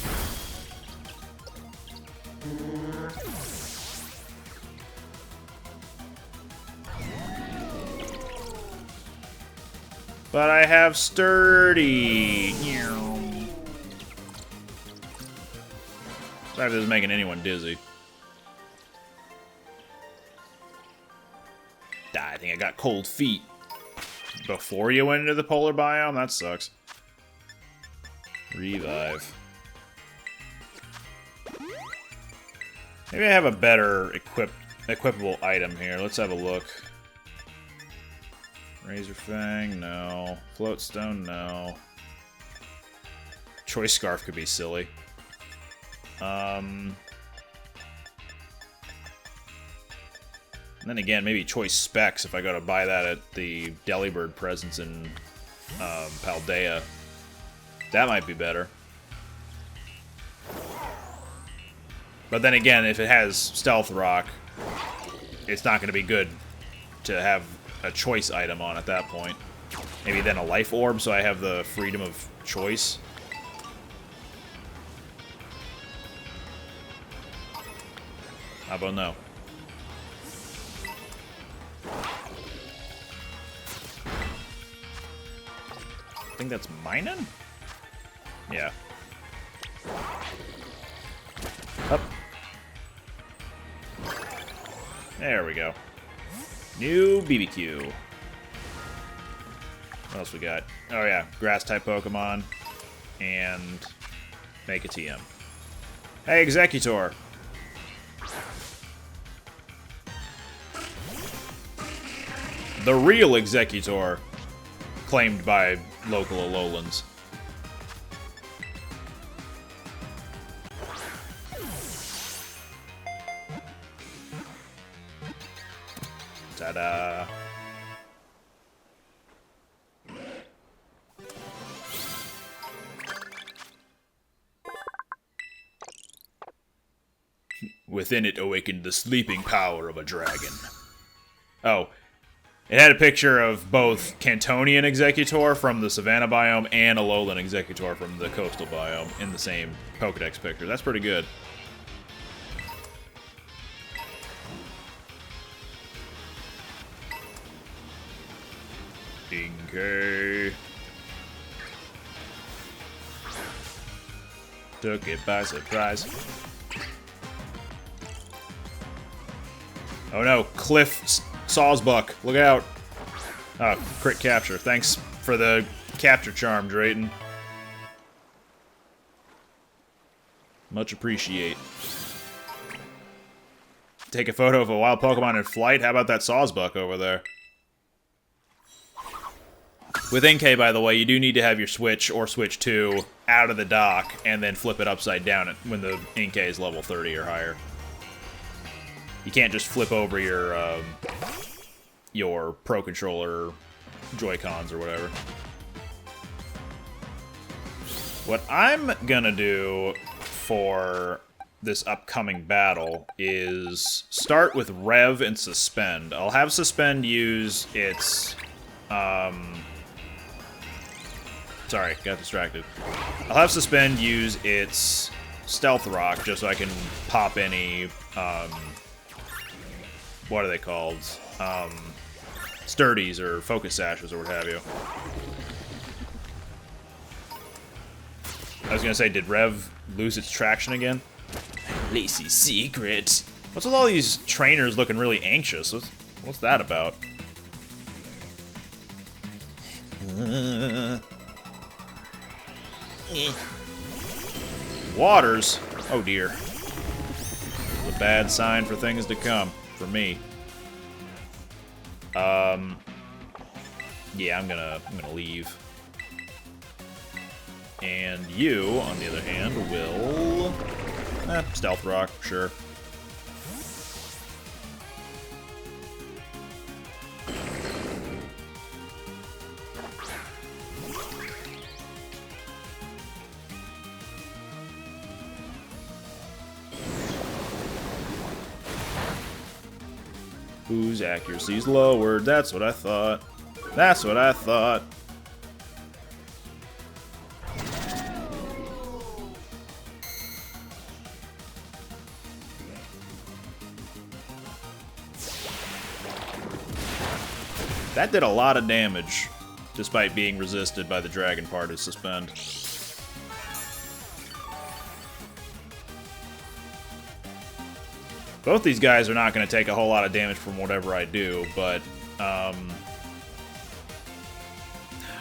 But I have sturdy. Sorry if this is making anyone dizzy. I think I got cold feet. Before you went into the polar biome? That sucks. Revive. Maybe I have a better equipable item here. Let's have a look. Razor Fang, no. Floatstone, no. Choice Scarf could be silly. And then again, maybe Choice Specs if I go to buy that at the Delibird presence in Paldea. That might be better. But then again, if it has Stealth Rock, it's not going to be good to have a choice item on at that point. Maybe then a Life Orb, so I have the freedom of choice. How about no? I think that's Minun? Yeah. Up. There we go. New BBQ. What else we got? Oh yeah, Grass-type Pokemon. And make a TM. Hey, Executor! The real Executor, claimed by local Alolans. Ta-da! Within it awakened the sleeping power of a dragon. Oh. It had a picture of both Cantonian Executor from the Savannah biome and Alolan Executor from the coastal biome in the same Pokedex picture. That's pretty good. Inkay. Took it by surprise. Oh no, Cliff Sawsbuck, look out. Oh, crit capture. Thanks for the capture charm, Drayton. Much appreciate. Take a photo of a wild Pokemon in flight? How about that Sawsbuck over there? With Inkay, by the way, you do need to have your Switch or Switch 2 out of the dock and then flip it upside down when the Inkay is level 30 or higher. You can't just flip over your Pro Controller Joy-Cons or whatever. What I'm gonna do for this upcoming battle is start with Rev and Suspend. I'll have Suspend use its... Sorry, got distracted. I'll have Suspend use its Stealth Rock just so I can pop any... what are they called? Sturdies or Focus Sashes or what have you. I was gonna say, did Rev lose its traction again? Lacy secret. What's with all these trainers looking really anxious? What's that about? Waters? Oh dear. It's a bad sign for things to come. For me. Yeah, I'm gonna leave. And you, on the other hand, will... Stealth Rock, sure. Whose accuracy's lowered? That's what I thought. That's what I thought. That did a lot of damage. despite being resisted by the dragon part of Suspend. Both these guys are not going to take a whole lot of damage from whatever I do, but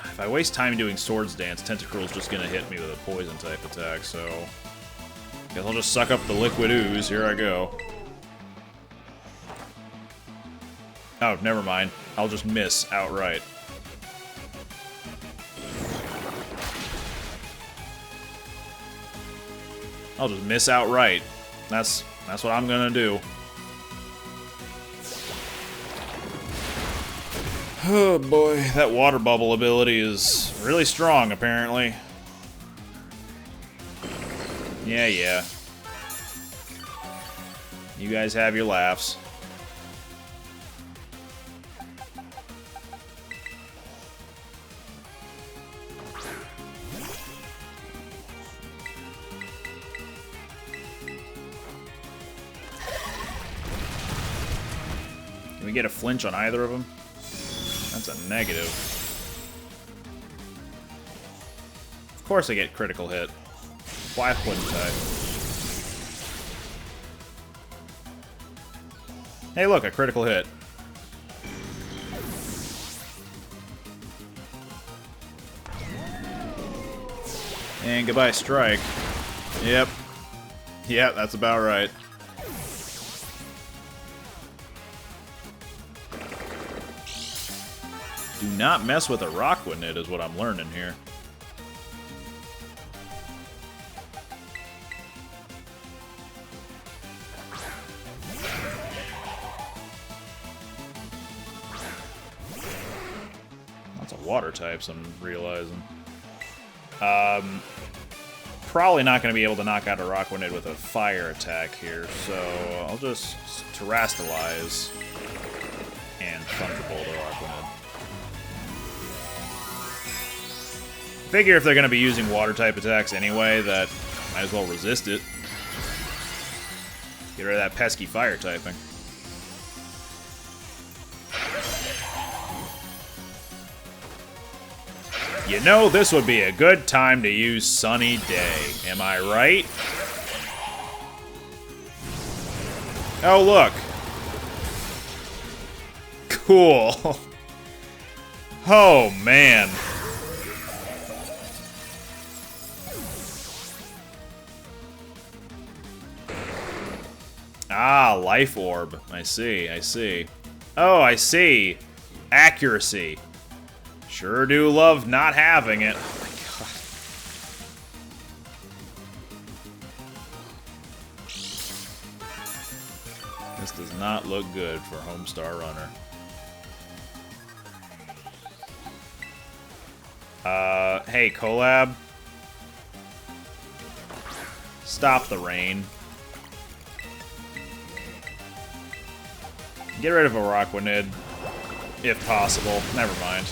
if I waste time doing Swords Dance, Tentacruel's just going to hit me with a Poison-type attack, so I guess I'll just suck up the Liquid Ooze. Here I go. Oh, never mind. I'll just miss outright. I'll just miss outright. That's what I'm gonna do. Oh boy, that water bubble ability is really strong, apparently. Yeah. You guys have your laughs. Can we get a flinch on either of them? That's a negative. Of course I get critical hit. Why wouldn't I? Hey look, a critical hit. And goodbye, strike. Yep. Yep, that's about right. Do not mess with a Rockwanid is what I'm learning here. Lots of water types, I'm realizing. Probably not going to be able to knock out a Rockwanid with a fire attack here, so I'll just Terrastalize and Thunderbolt a Rockwanid. Figure if they're going to be using water-type attacks anyway, that might as well resist it. Get rid of that pesky fire typing. You know, this would be a good time to use Sunny Day. Am I right? Oh, look. Cool. Oh, man. Ah, Life Orb. I see, I see. Oh, I see. Accuracy. Sure do love not having it. Oh my god. This does not look good for Homestar Runner. Hey, Collab. Stop the rain. Get rid of a Rockwanid, if possible. Never mind.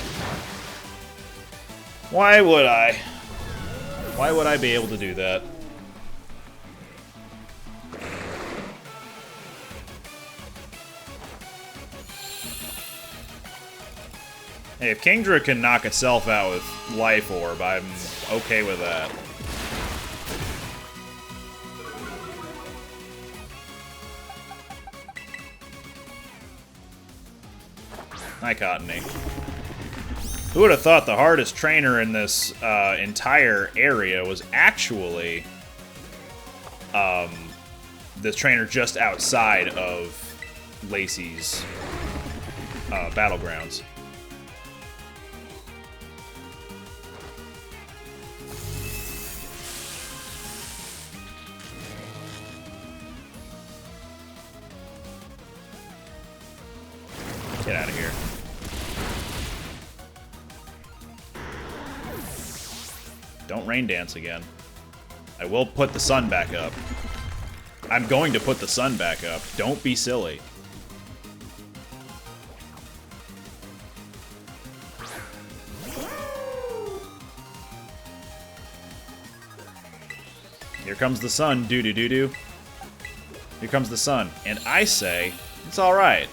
Why would I? Why would I be able to do that? Hey, if Kingdra can knock itself out with Life Orb, I'm okay with that. Hi, Cottony. Who would have thought the hardest trainer in this entire area was actually this trainer just outside of Lacey's battlegrounds. Get out of here. Don't rain dance again. I will put the sun back up. I'm going to put the sun back up. Don't be silly. Here comes the sun, doo-doo-doo-doo. Here comes the sun. And I say, it's alright.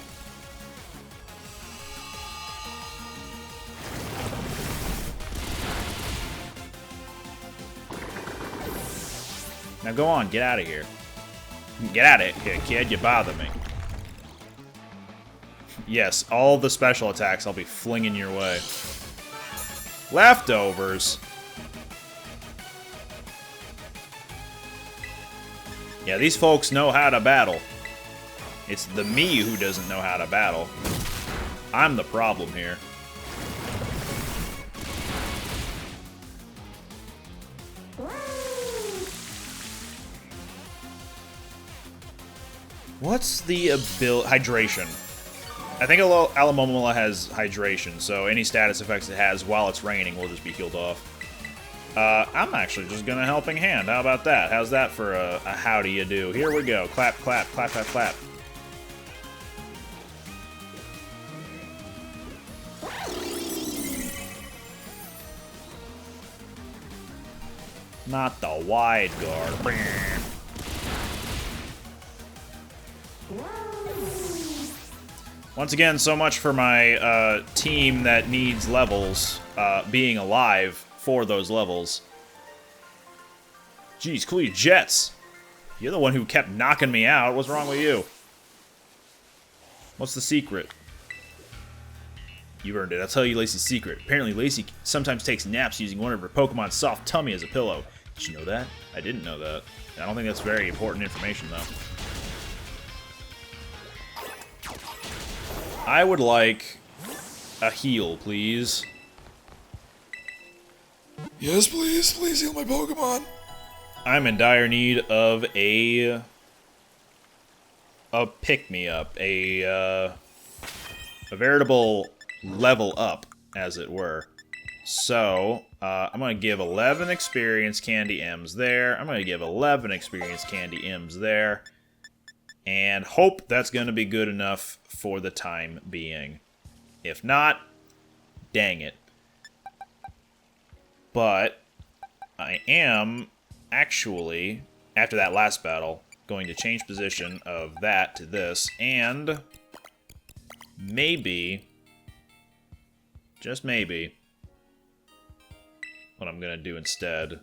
Now go on, get out of here. Get out of here, kid, you bother me. Yes, all the special attacks I'll be flinging your way. Leftovers. Yeah, these folks know how to battle. It's the me who doesn't know how to battle. I'm the problem here. What's the hydration? I think Alamomola has hydration, so any status effects it has while it's raining will just be healed off. I'm actually just gonna helping hand. How about that? How's that for a how do you do? Here we go. Clap, clap, clap, clap, clap. Not the wide guard. Once again, so much for my team that needs levels being alive for those levels. Jeez, cool, you Jets. You're the one who kept knocking me out. What's wrong with you? What's the secret? You earned it. I'll tell you Lacey's secret. Apparently, Lacey sometimes takes naps using one of her Pokemon's soft tummy as a pillow. Did you know that? I didn't know that. I don't think that's very important information, though. I would like a heal, please. Yes, please. Please heal my Pokemon. I'm in dire need of a pick-me-up, a veritable level up, as it were. So, I'm going to give 11 Experience Candy M's there. I'm going to give 11 Experience Candy M's there. And hope that's going to be good enough for the time being. If not, dang it. But I am actually, after that last battle, going to change position of that to this, and maybe, just maybe, what I'm going to do instead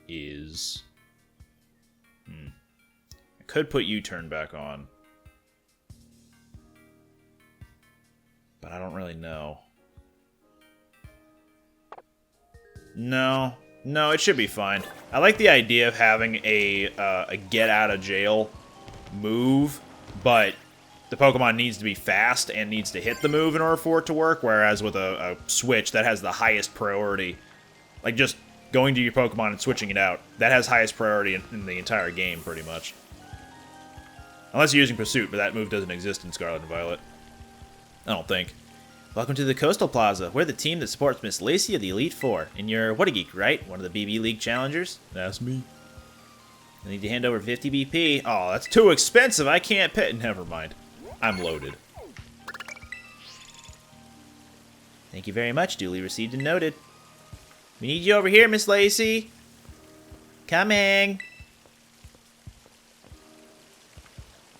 is... I could put U-turn back on. But I don't really know. No, it should be fine. I like the idea of having a get out of jail move, but the Pokemon needs to be fast and needs to hit the move in order for it to work, whereas with a switch, that has the highest priority. Like, just going to your Pokemon and switching it out, that has highest priority in the entire game, pretty much. Unless you're using Pursuit, but that move doesn't exist in Scarlet and Violet. I don't think. Welcome to the Coastal Plaza. We're the team that supports Miss Lacey of the Elite Four. And you're What a Geek, right? One of the BB League challengers? That's me. I need to hand over 50 BP. Oh, that's too expensive. I can't pay. Never mind. I'm loaded. Thank you very much. Duly received and noted. We need you over here, Miss Lacey. Coming.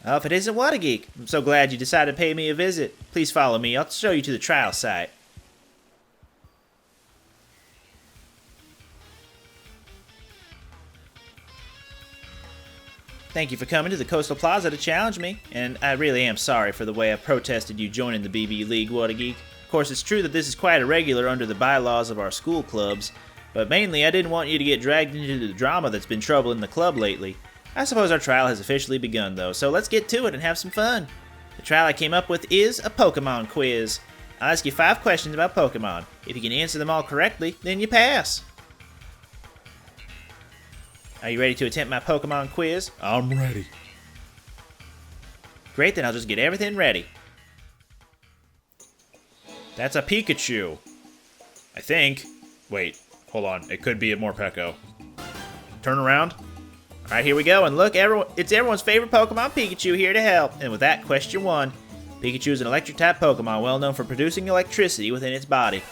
Oh, if it isn't What a Geek. I'm so glad you decided to pay me a visit. Please follow me. I'll show you to the trial site. Thank you for coming to the Coastal Plaza to challenge me, and I really am sorry for the way I protested you joining the BB League, What a Geek. Of course, it's true that this is quite irregular under the bylaws of our school clubs, but mainly I didn't want you to get dragged into the drama that's been troubling the club lately. I suppose our trial has officially begun, though, so let's get to it and have some fun. The trial I came up with is a Pokemon quiz. I'll ask you 5 questions about Pokemon. If you can answer them all correctly, then you pass. Are you ready to attempt my Pokemon quiz? I'm ready. Great, then I'll just get everything ready. That's a Pikachu. I think. Wait, hold on. It could be a Morpeko. Turn around. Alright, here we go, and look, it's everyone's favorite Pokemon, Pikachu, here to help. And with that, question 1. Pikachu is an electric-type Pokemon well known for producing electricity within its body.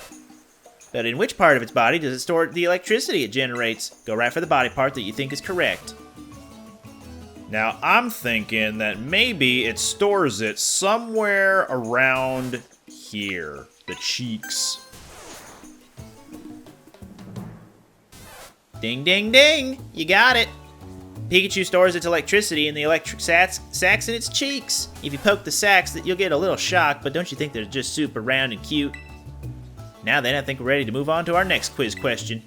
But in which part of its body does it store the electricity it generates? Go right for the body part that you think is correct. Now, I'm thinking that maybe it stores it somewhere around here. The cheeks. Ding, ding, ding! You got it! Pikachu stores its electricity in the electric sacs in its cheeks. If you poke the sacs, you'll get a little shock, but don't you think they're just super round and cute? Now then, I think we're ready to move on to our next quiz question.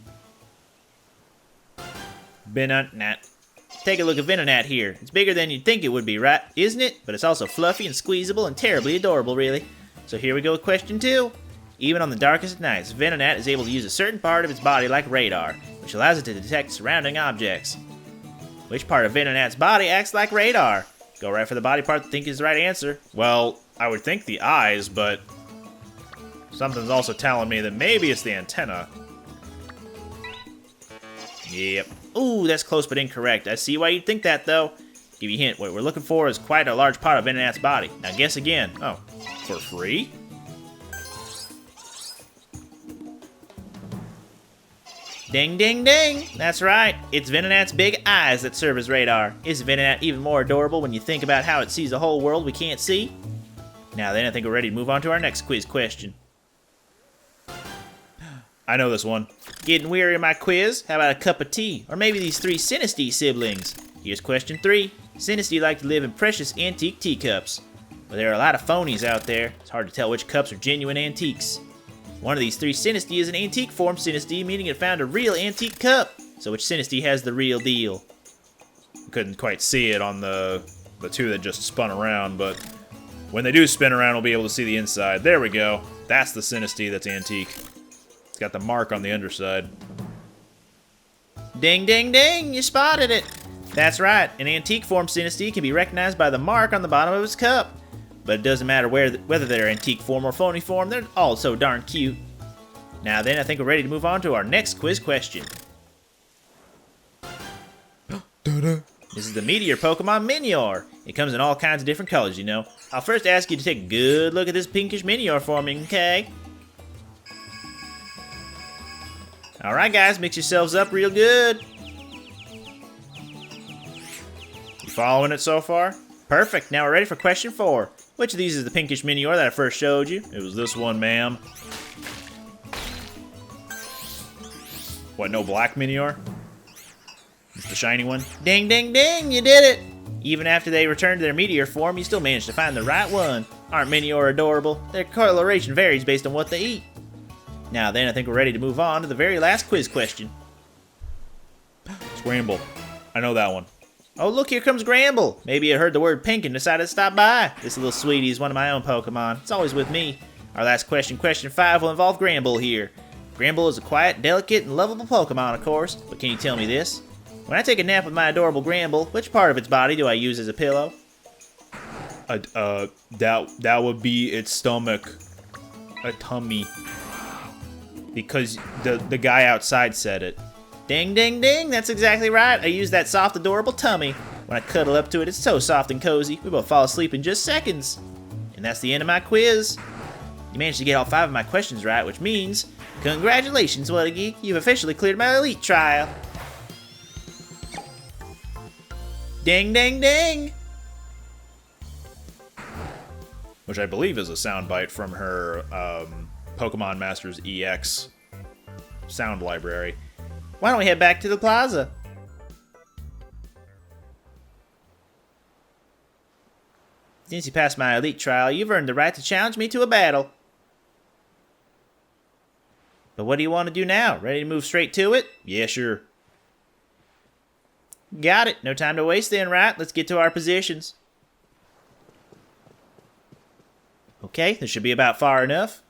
Venonat. Take a look at Venonat here. It's bigger than you'd think it would be, right? Isn't it? But it's also fluffy and squeezable and terribly adorable, really. So here we go with question 2. Even on the darkest of nights, Venonat is able to use a certain part of its body like radar, which allows it to detect surrounding objects. Which part of Venonat's body acts like radar? Go right for the body part that you think is the right answer. Well, I would think the eyes, but something's also telling me that maybe it's the antenna. Yep. Ooh, that's close but incorrect. I see why you'd think that, though. Give you a hint. What we're looking for is quite a large part of Venonat's body. Now guess again. Oh, for free? Ding, ding, ding! That's right. It's Venonat's big eyes that serve as radar. Is Venonat even more adorable when you think about how it sees a whole world we can't see? Now then, I think we're ready to move on to our next quiz question. I know this one. Getting weary of my quiz? How about a cup of tea? Or maybe these 3 Sinistea siblings? Here's question 3. Sinistea like to live in precious antique teacups. But there are a lot of phonies out there. It's hard to tell which cups are genuine antiques. One of these 3 Sinistea is an antique form Sinistea, meaning it found a real antique cup. So which Sinistea has the real deal? Couldn't quite see it on the 2 that just spun around, but when they do spin around, we'll be able to see the inside. There we go. That's the Sinistea that's antique. It's got the mark on the underside. Ding, ding, ding! You spotted it! That's right. An antique form Sinistea can be recognized by the mark on the bottom of its cup. But it doesn't matter whether they're antique form or phony form, they're all so darn cute. Now then, I think we're ready to move on to our next quiz question. This is the Meteor Pokemon Minior. It comes in all kinds of different colors, you know. I'll first ask you to take a good look at this pinkish Minior for me, okay? Alright guys, mix yourselves up real good. You following it so far? Perfect, now we're ready for question 4. Which of these is the pinkish Minior that I first showed you? It was this one, ma'am. What, no black Minior? It's the shiny one? Ding, ding, ding, you did it! Even after they returned to their Meteor form, you still managed to find the right one. Aren't Minior adorable? Their coloration varies based on what they eat. Now then, I think we're ready to move on to the very last quiz question. Scramble. I know that one. Oh, look, here comes Gramble. Maybe it heard the word pink and decided to stop by. This little sweetie is one of my own Pokemon. It's always with me. Our last question, question 5, will involve Gramble here. Gramble is a quiet, delicate, and lovable Pokemon, of course. But can you tell me this? When I take a nap with my adorable Gramble, which part of its body do I use as a pillow? That would be its stomach. A tummy. Because the guy outside said it. Ding, ding, ding, that's exactly right. I use that soft, adorable tummy. When I cuddle up to it, it's so soft and cozy. We both fall asleep in just seconds. And that's the end of my quiz. You managed to get all 5 of my questions right, which means, congratulations, What a Geek. You've officially cleared my elite trial. Ding, ding, ding. Which I believe is a soundbite from her Pokemon Masters EX sound library. Why don't we head back to the plaza? Since you passed my elite trial, you've earned the right to challenge me to a battle. But what do you want to do now? Ready to move straight to it? Yeah, sure. Got it. No time to waste then, right? Let's get to our positions. Okay, this should be about far enough.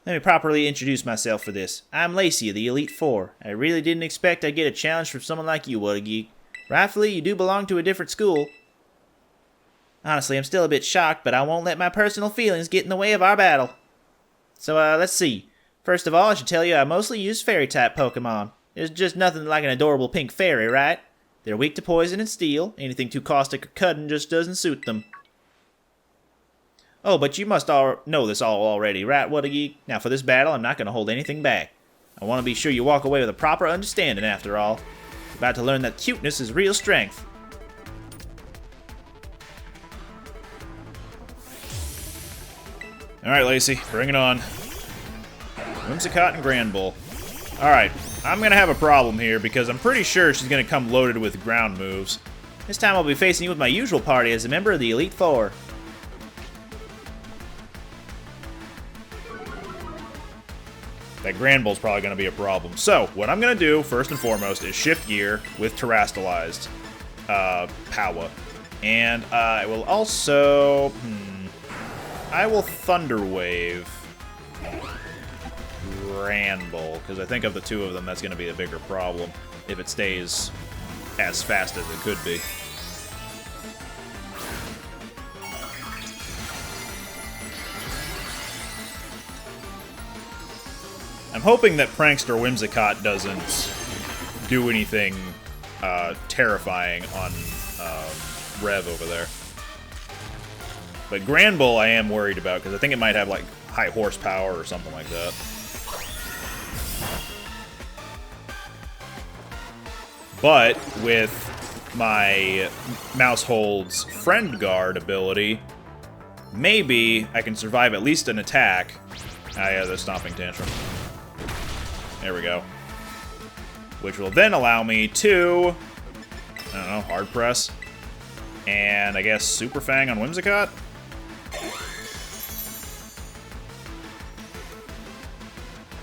Let me properly introduce myself for this. I'm Lacey of the Elite Four. I really didn't expect I'd get a challenge from someone like you, What a Geek. Rightfully, you do belong to a different school. Honestly, I'm still a bit shocked, but I won't let my personal feelings get in the way of our battle. So, let's see. First of all, I should tell you I mostly use fairy-type Pokemon. There's just nothing like an adorable pink fairy, right? They're weak to poison and steel. Anything too caustic or cutting just doesn't suit them. Oh, but you must all know this all already, right, What a Geek? Now, for this battle, I'm not going to hold anything back. I want to be sure you walk away with a proper understanding, after all. You're about to learn that cuteness is real strength. Alright, Lacey, bring it on. Whimsicott and Granbull. Alright, I'm going to have a problem here because I'm pretty sure she's going to come loaded with ground moves. This time I'll be facing you with my usual party as a member of the Elite Four. That Grand Bull's probably going to be a problem. So, what I'm going to do, first and foremost, is shift gear with terastallized power. And I will also... I will Thunder Wave Grand Bull, because I think of the two of them, that's going to be a bigger problem if it stays as fast as it could be. I'm hoping that Prankster Whimsicott doesn't do anything terrifying on Rev over there. But Grand Bull I am worried about, because I think it might have, like, high horsepower or something like that. But with my Mousehold's Friend Guard ability, maybe I can survive at least an attack. Ah, yeah, the Stomping Tantrum. There we go. Which will then allow me to, I don't know, Hard Press. And I guess Super Fang on Whimsicott?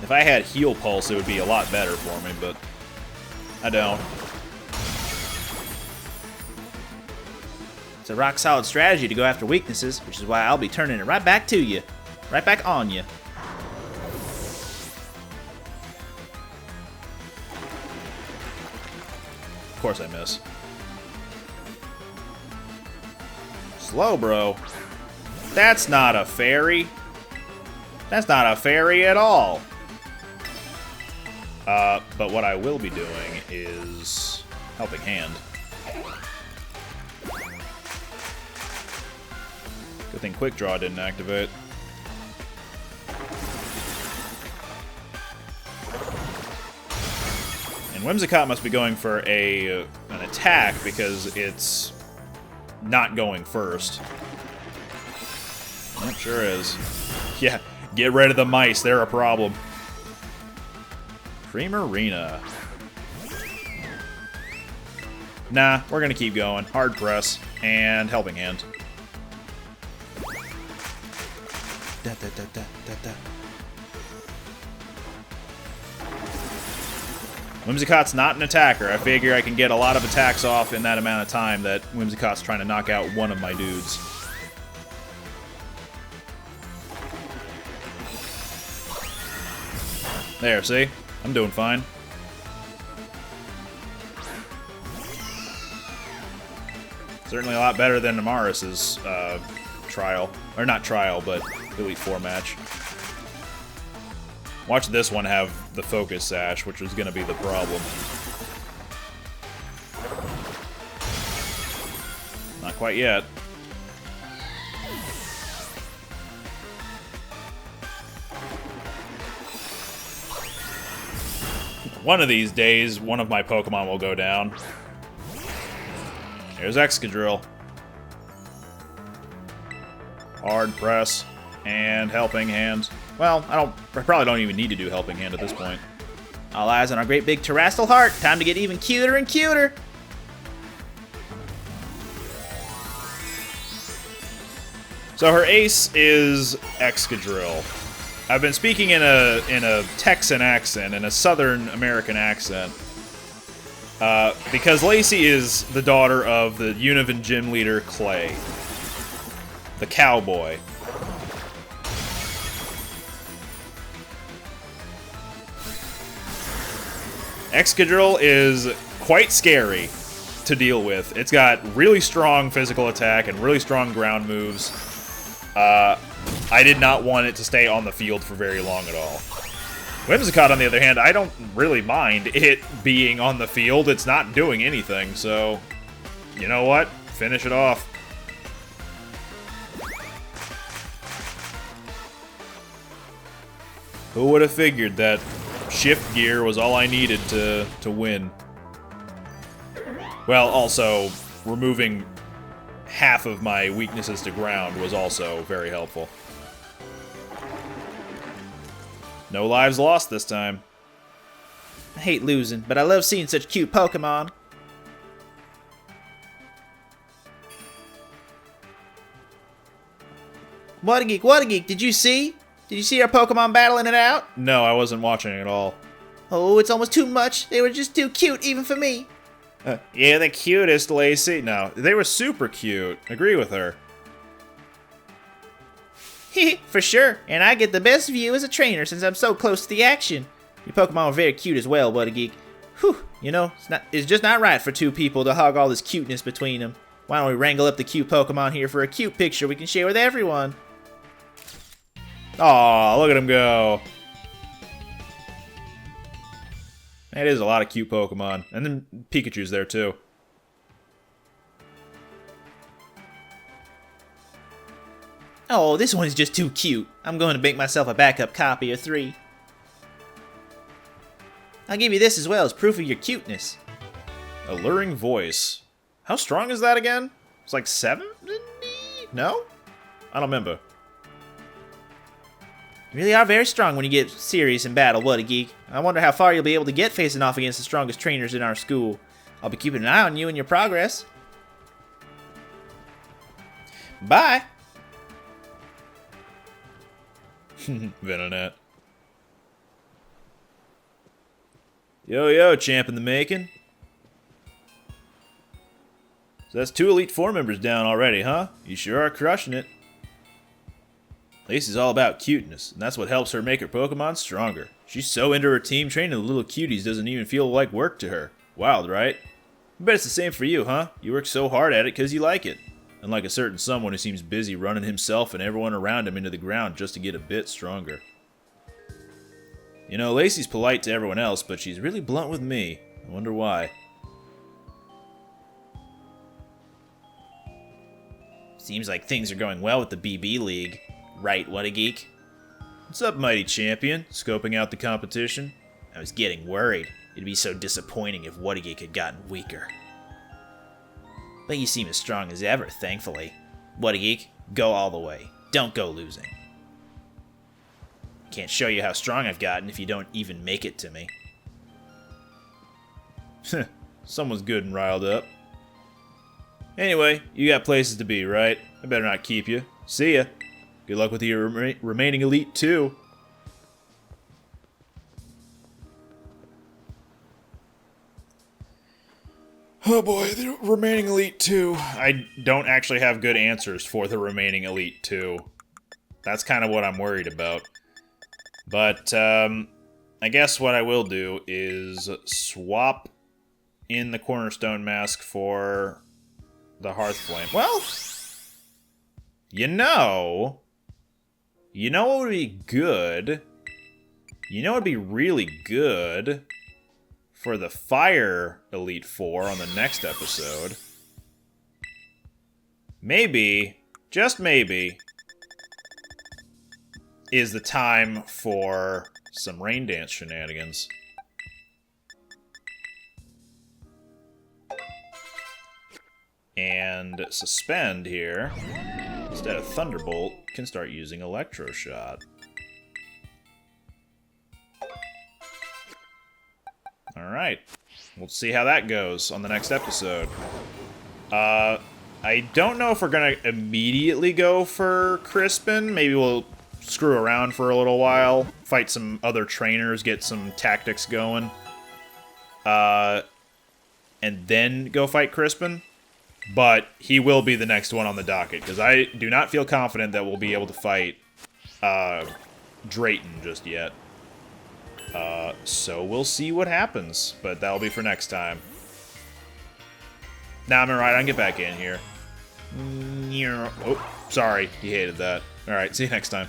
If I had Heal Pulse, it would be a lot better for me, but I don't. It's a rock-solid strategy to go after weaknesses, which is why I'll be turning it right back to you. Right back on you. Of course I miss. Slow, bro. That's not a fairy. That's not a fairy at all. But what I will be doing is Helping Hand. Good thing Quick Draw didn't activate. And Whimsicott must be going for an attack because it's not going first. It sure is. Yeah, get rid of the mice. They're a problem. Primarina. Nah, we're gonna keep going. Hard Press and Helping Hand. Da, da, da, da, da, da. Whimsicott's not an attacker. I figure I can get a lot of attacks off in that amount of time that Whimsicott's trying to knock out one of my dudes. There, see? I'm doing fine. Certainly a lot better than Amaris's trial. Or not trial, but Elite Four match. Watch this one have the Focus Sash, which is going to be the problem. Not quite yet. One of these days, one of my Pokemon will go down. Here's Excadrill. Hard Press and Helping Hand. Well, I probably don't even need to do Helping Hand at this point. All eyes on our great big Terrestrial Heart. Time to get even cuter and cuter. So her ace is Excadrill. I've been speaking in a Texan accent, in a Southern American accent, because Lacey is the daughter of the Univin gym leader Clay, the cowboy. Excadrill is quite scary to deal with. It's got really strong physical attack and really strong ground moves. I did not want it to stay on the field for very long at all. Whimsicott, on the other hand, I don't really mind it being on the field. It's not doing anything, so you know what? Finish it off. Who would have figured that shift gear was all I needed to win? Well, also, removing half of my weaknesses to ground was also very helpful. No lives lost this time. I hate losing, but I love seeing such cute Pokemon. What a geek, did you see? Did you see our Pokemon battling it out? No, I wasn't watching at all. Oh, it's almost too much. They were just too cute, even for me. Yeah, the cutest, Lacey. No, they were super cute. Agree with her. For sure, and I get the best view as a trainer since I'm so close to the action. Your Pokemon are very cute as well, What a Geek. Whew, you know, it's just not right for two people to hog all this cuteness between them. Why don't we wrangle up the cute Pokemon here for a cute picture we can share with everyone? Aw, look at him go. That is a lot of cute Pokemon. And then Pikachu's there, too. Oh, this one is just too cute. I'm going to make myself a backup copy of 3. I'll give you this as well as proof of your cuteness. Alluring voice. How strong is that again? It's like 7? No? I don't remember. You really are very strong when you get serious in battle, What a Geek. I wonder how far you'll be able to get facing off against the strongest trainers in our school. I'll be keeping an eye on you and your progress. Bye! Venonat. Yo, champ in the making. So that's 2 Elite Four members down already, huh? You sure are crushing it. Lacey's all about cuteness, and that's what helps her make her Pokemon stronger. She's so into her team, training the little cuties doesn't even feel like work to her. Wild, right? I bet it's the same for you, huh? You work so hard at it because you like it. Unlike a certain someone who seems busy running himself and everyone around him into the ground just to get a bit stronger. You know, Lacey's polite to everyone else, but she's really blunt with me. I wonder why. Seems like things are going well with the BB League. Right, What a Geek? What's up, mighty champion? Scoping out the competition? I was getting worried. It'd be so disappointing if What a Geek had gotten weaker. But you seem as strong as ever, thankfully. What a Geek, go all the way. Don't go losing. Can't show you how strong I've gotten if you don't even make it to me. Someone's good and riled up. Anyway, you got places to be, right? I better not keep you. See ya. Good luck with your remaining Elite 2. Oh boy, the remaining Elite 2. I don't actually have good answers for the remaining Elite 2. That's kind of what I'm worried about. But, I guess what I will do is swap in the Cornerstone Mask for the Hearthflame. Well, you know what would be good? You know what would be really good for the Fire Elite Four on the next episode? Maybe, just maybe, is the time for some Rain Dance shenanigans. And Suspend here, instead of Thunderbolt, can start using Electroshot. Alright, we'll see how that goes on the next episode. I don't know if we're gonna immediately go for Crispin. Maybe we'll screw around for a little while, fight some other trainers, get some tactics going. And then go fight Crispin. But he will be the next one on the docket, because I do not feel confident that we'll be able to fight Drayton just yet. So we'll see what happens, but that'll be for next time. Nah, I'm alright, I can get back in here. Oh, sorry, you hated that. Alright, see you next time.